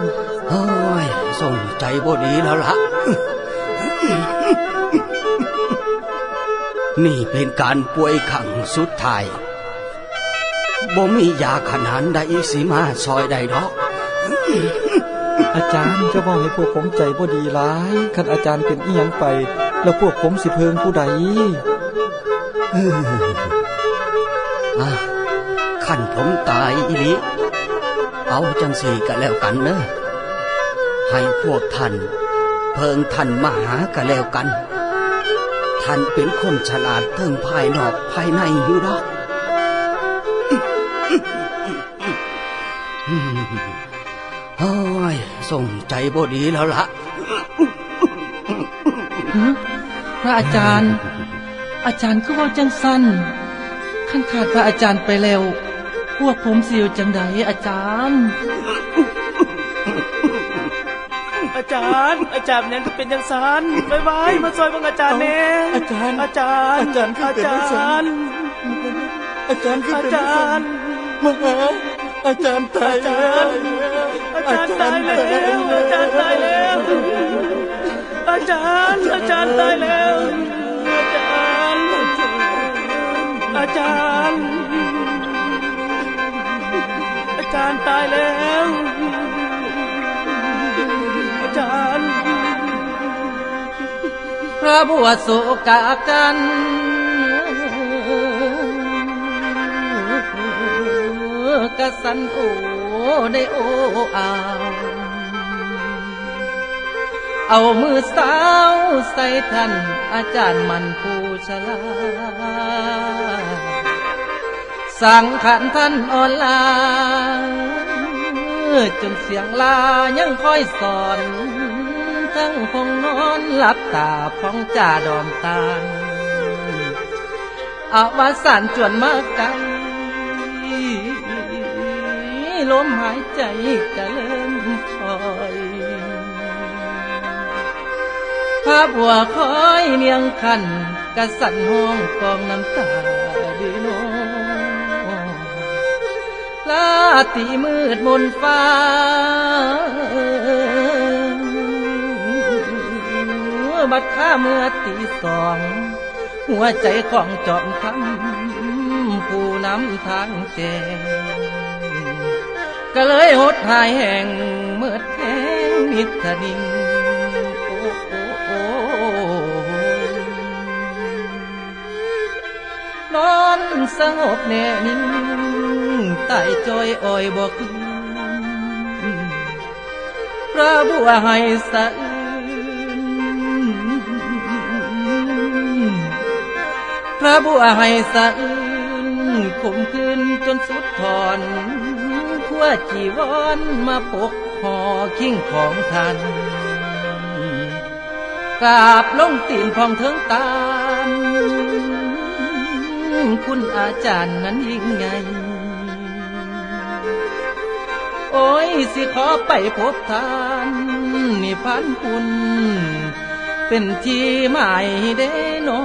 เฮ้ยส่งใจบ่ดีแล้วล่ะ นี่เป็นการป่วยครั้งสุดท้ายบ่มียาขนาดใดสิมาซอยได้ดอก
อาจารย์จะบอกให้พวกผมใจบ่ดีหลายคันอาจารย์เป็นอีหยังไปแล้วพวกผมสิเพิงผู้ใด
คันผมตายอีหลีเอาจังสี่ก็แล้วกันเนอะให้พวกท่านเพิงท่านมาหาก็แล้วกันท่านเป็นคนฉลาดทั้งภายนอกภายในอยู่ดอกโอ้ยส่งใจบ่ดีแล้วล่ะ
พระอาจารย์คือว่าจังสั้นขั้นขาดพระอาจารย์ไปแล้วพวกผมสิอยู่จังใดอาจารย์
เนี่ยก็เป็นจังซันบายมาซอยบังอาจารย์แน่อาจารย์คือเป็นจังซัน
อาจารย์มาหาอาจารย์ตายแล้ว
อาจารย์ตายแล้วอาจารย์ตายแล้วอาจารย์ตายแล้วอาจารย์ตายแล้วอาจารย์
พระบัวโศกากันกะสันโอได้โออาเอามือสาวใส่ท่านอาจารย์มันผู้ ชราสังขารท่านอ่อนลาจนเสียงลายังคอยสอนทั้งห้องนอนหลับตาพ้องจ่าดอมตาลอวสานจวนมากไกลลมหายใจก็เริ่มคอยภาพบัวคอยเนียงคันกระสันห้องกองน้ำตาดีโนลาตีมืดมนฟ้าบัดข้าเมื่อตีสองหัวใจของจอมทำผู้นำทางแจงก็เลยหดหายแห่งเมื่อแทงมิตรนินนอนสงบแน่นิ่งใต้จอยอ้อยบ่คืนพระบัวให้สะพระบัวให้สะอื้นข่มคืนจนสุดถอนขั้วจีวรมาปกห่อขิ้งของท่านกราบลงตีนพองเถิงตามคุณอาจารย์นั้นยิ่งใหญ่โอ้ยสิขอไปพบท่านนิพพานคุณเป็นที่หมายเด้นอ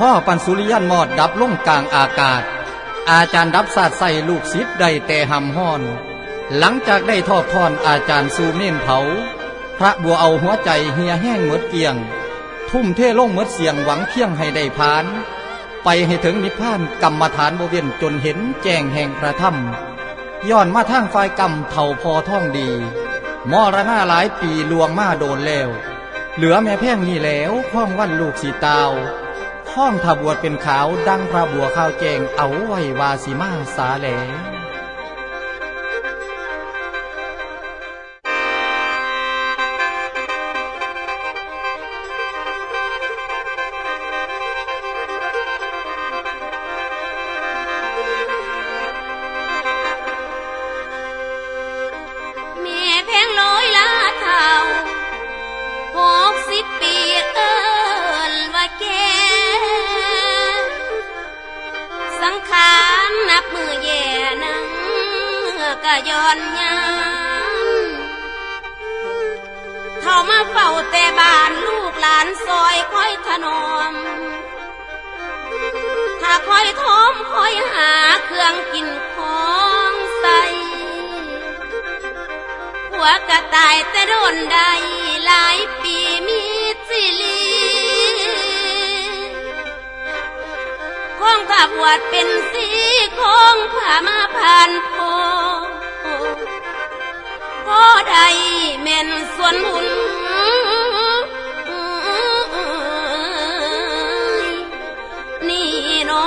พ่อปันสุริยันมอดดับลงกลางอากาศอาจารย์ดับศาสตร์ใส่ลูกศิษย์ได้แต่หำห้อนหลังจากได้ทอดทอนอาจารย์สู่เม่นเผาพระบัวเอาหัวใจเหี่ยแห้งเหมือดเกียงทุ่มเทลงเหมือดเสียงหวังเพียงให้ได้พานไปให้ถึงนิพพานกรรมฐานบเวียนจนเห็นแจ้งแห่งพระธรรมย้อนมาทางฝ่ายกรรมเท่าพอท่องดีมรณะหลายปีลวงมาโดนแล้วเหลือแม่แพ่งนี่แล้วข้องวันลูกสีตาวห้องทบวชเป็นขาวดังพระบัวข้าวแจงเอาไว้วาสีมาสาแหล
แม่แพงลอยลาเท่า60 ปีเอิ้นว่าแกสังขารนับมือแย่นังก็ย้อนยังเท่ามาเฝ้าแต่บ้านลูกหลานซอยคอยถนอมถ้าคอยทอมคอยหาเครื่องกินของใส่หัวกระต่ายแต่โดนได้หลายปีมีสิลีข้องถ้าบวชเป็นสีข้องผ่ามาผ่านพ่อใดแม่นส่วนบุญนี่นอ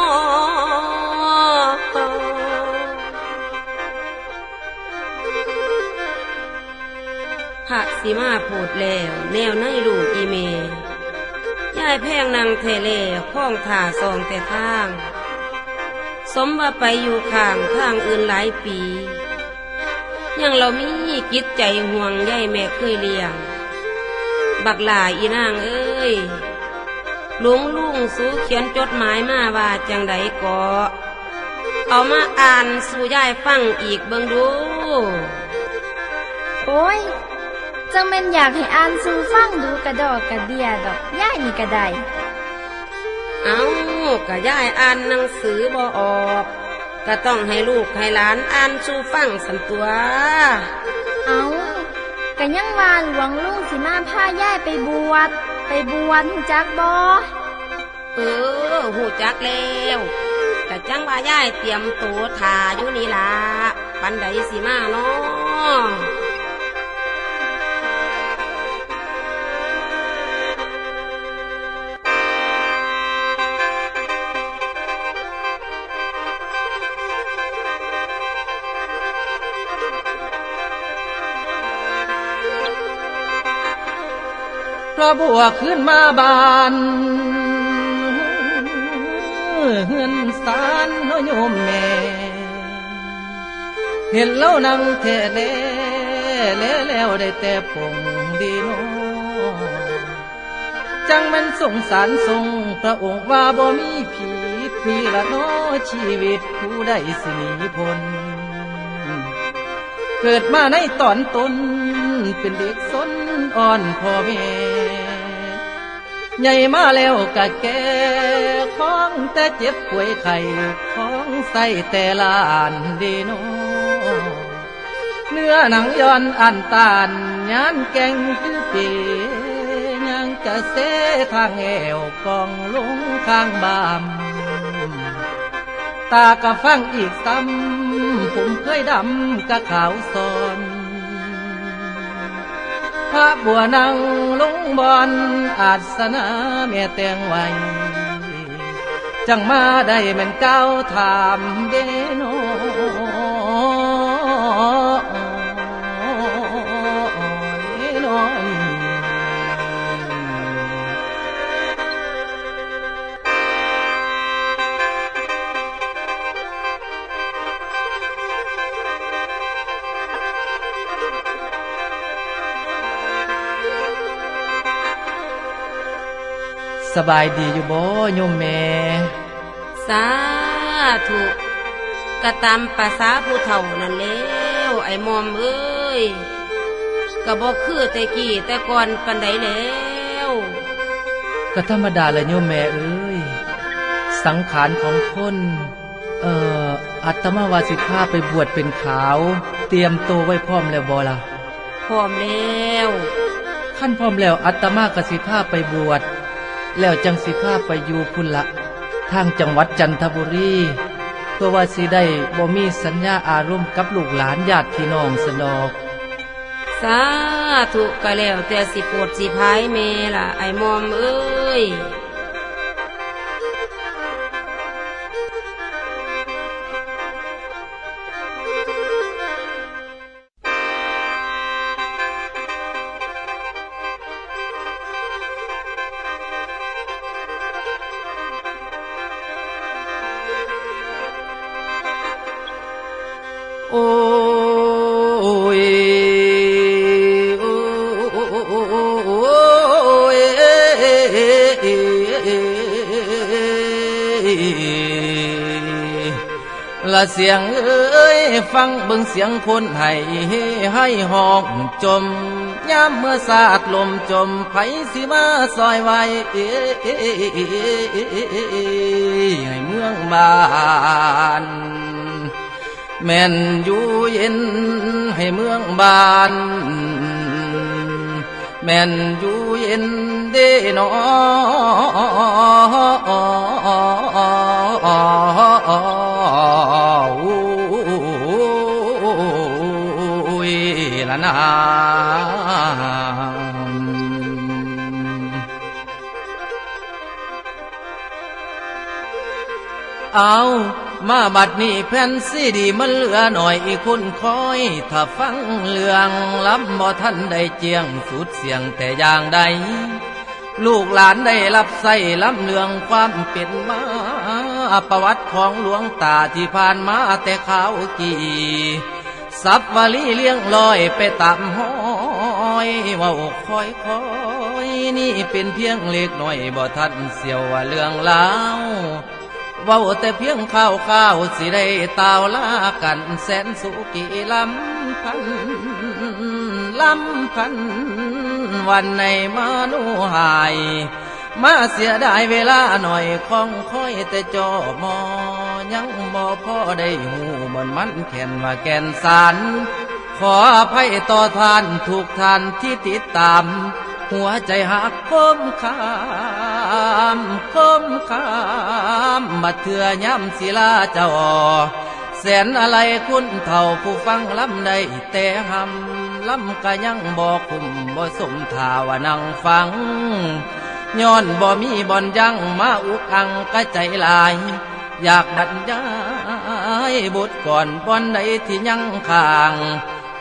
พระสิมาพูดแล้วแนวในลูกอีเมยายแพงนางเทเลข้องถ่าซองแต่ทางสมว่าไปอยู่ข้างทางอื่นหลายปียังเรามีจิตใจห่วงใยแม่เคยเลี้ยงบักหลาอีนางเอ้ยลุงสู้เขียนจดหมายมาว่าจังใดก็เอามาอ่านสู่ยายฟังอีกเบิ่งดู
โอ้ยจังแม่นอยากให้อ่านสู่ฟังดูกระดอกกระเดียดอกย่ายนี่ก็ได้
เอาก็ยายอ่านหนังสือบ่ออกก็ต้องให้ลูกให้หลานอ่านสู่ฟังสันตัว
เอาก็ยังว่าหลวงลุงสิมาพาย่ายไปบวชรู้จักบ่
หูจักแล้วแต่จังว่าย่ายเตรียมตัวทาอยู่นี่ล่ะปันใดสิมาเนาะ
พระบัวขึ้นมาบานเฮือนสารน้อยโยมแม่เห็นแล้วนั่งแท้แล้วได้แต่ปงดีโนจังมันสงสารทรงพระองค์ว่าบ่มีผิดนี่ละน้อชีวิตผู้ใดสิหนีพ้นเกิดมาในตอนต้นเป็นเด็กสนอ่อนพ่อแม่ใหญ่มาแล้วกะแก่ของแต่เจ็บป่วยไข้ของใส่แต่ลานดีโนเนื้อหนังย้อนอันตานยานแก่งคือเปียังจะเสทางแอวกองลงข้างบามตากะฟังอีกซ้ำผมเคยดำกะขาวซ้อนพระบัวนั่งลงบอนอาสนะแม่แต่งไว้จังมาได้แม่นก้าวถามเดโนสบายดีอยู่บ่โยมแม่
สาธุกะตามภาษาผู้เฒ่านั่นแล้วไอ้มอมเอ้ยก็บ่คือแต่กี้แต่ก่อนปานใดแล้ว
ก็ธรรมดาแหละโยมแม่เอ้ยสังขารของคนอาตมาว่าสิพาไปบวชเป็นขาวเตรียมตัวไว้พร้อมแล้วบ่ล่ะ
พร้อมแล้ว
ขั้นพร้อมแล้วอาตมาก็สิพาไปบวชแล้วจังสิพาไปอยู่พุ่นละทางจังหวัดจันทบุรีเพื่อว่าสิได้บ่มีสัญญาอารมณ์กับลูกหลานญาติพี่น้องสนอก
สาธุก็แล้วแต่สิโปรดสิพายแม่ล่ะไอ้มอมเอ้ย
โอ้ยละเสียงเอ้ยฟังเบิ่งเสียงคนให้หอกจมยามเมื่อสาดลมจมไผสิมาซอยไว้ให้เมืองบ้านแม่นอยู่เย็นให้เมืองบ้านแม่นอยู่เย็นเด้นอละนาเอามาบัดนี้แผ่นซีดีมันเหลือหน่อยอีกคนคอยถ้าฟังเรื่องล้ำบ่ทันได้เจียงสุดเสียงแต่อย่างใดลูกหลานได้รับใส่ล้ำเรื่องความเป็นมาประวัติของหลวงตาที่ผ่านมาแต่ข่าวกี่สับวลีเลี้ยงลอยไปตามห้อยว่าอกคอยนี่เป็นเพียงเล็กน้อยบ่ทันเสียวว่าเรื่องลาวเว้าแต่เพียงข้าวสิได้ตาวลากันแสนสุกีลำพันวันในมานุหายมาเสียดายเวลาหน่อยคองคอยแต่จอมอยังบ่พอได้หูมันแค่นว่าแก่นสารขออภัยต่อท่านทุกท่านที่ติดตาม หัวใจหักคมคามมาเถื่อย่ำศิลาเจ้าแสนอะไรคุณเท่าผู้ฟังลำได้แต่หำลำก็ยังบ่คุ้มบ่สมท่าว่านั่งฟังย้อนบ่มีบ่อนยังมาอุกอังก็ใจลายอยากบรรยายบทก่อนบ่อนใดที่ยังข้าง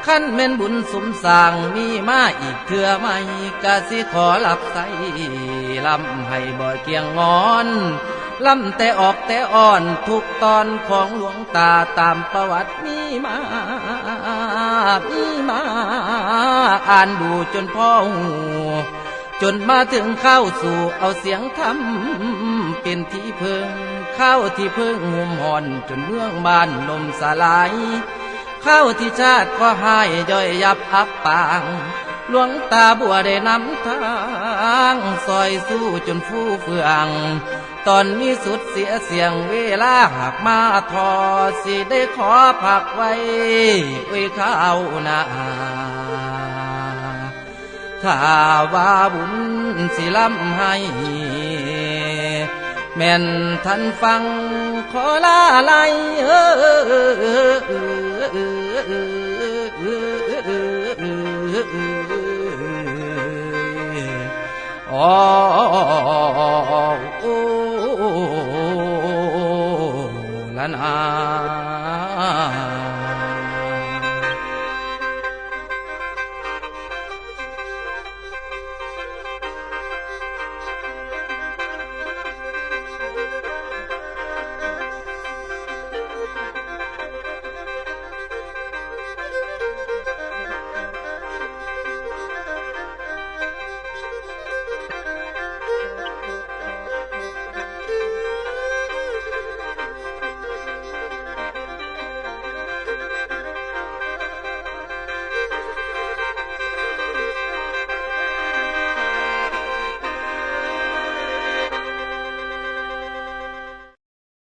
ขั้นแม่นบุญสมสร้างมีมาอีกเถื่อไม่กะสิขอหลับใสลำให้บ่เกียงงอนลำแต่ออกแต่อ่อนทุกตอนของหลวงตาตามประวัติมีมาอ่านดูจนพ่อหูจนมาถึงเข้าสู่เอาเสียงธรรมเป็นที่พึ่งเข้าที่พึ่งหุ่มห่อนจนเมืองบ้านลมสลายเข้าที่ชาติก็หายย่อยยับอับปางหลวงตาบัวได้นำทางซอยสู้จนฟูเฟืองตอนมีสุดเสียเสียงเวลาหากมาทอสิได้ขอพักไว้ข้าวนาถ้าว่าบุญสิลำให้แม่นท่านฟังขอลาไลอ๋อ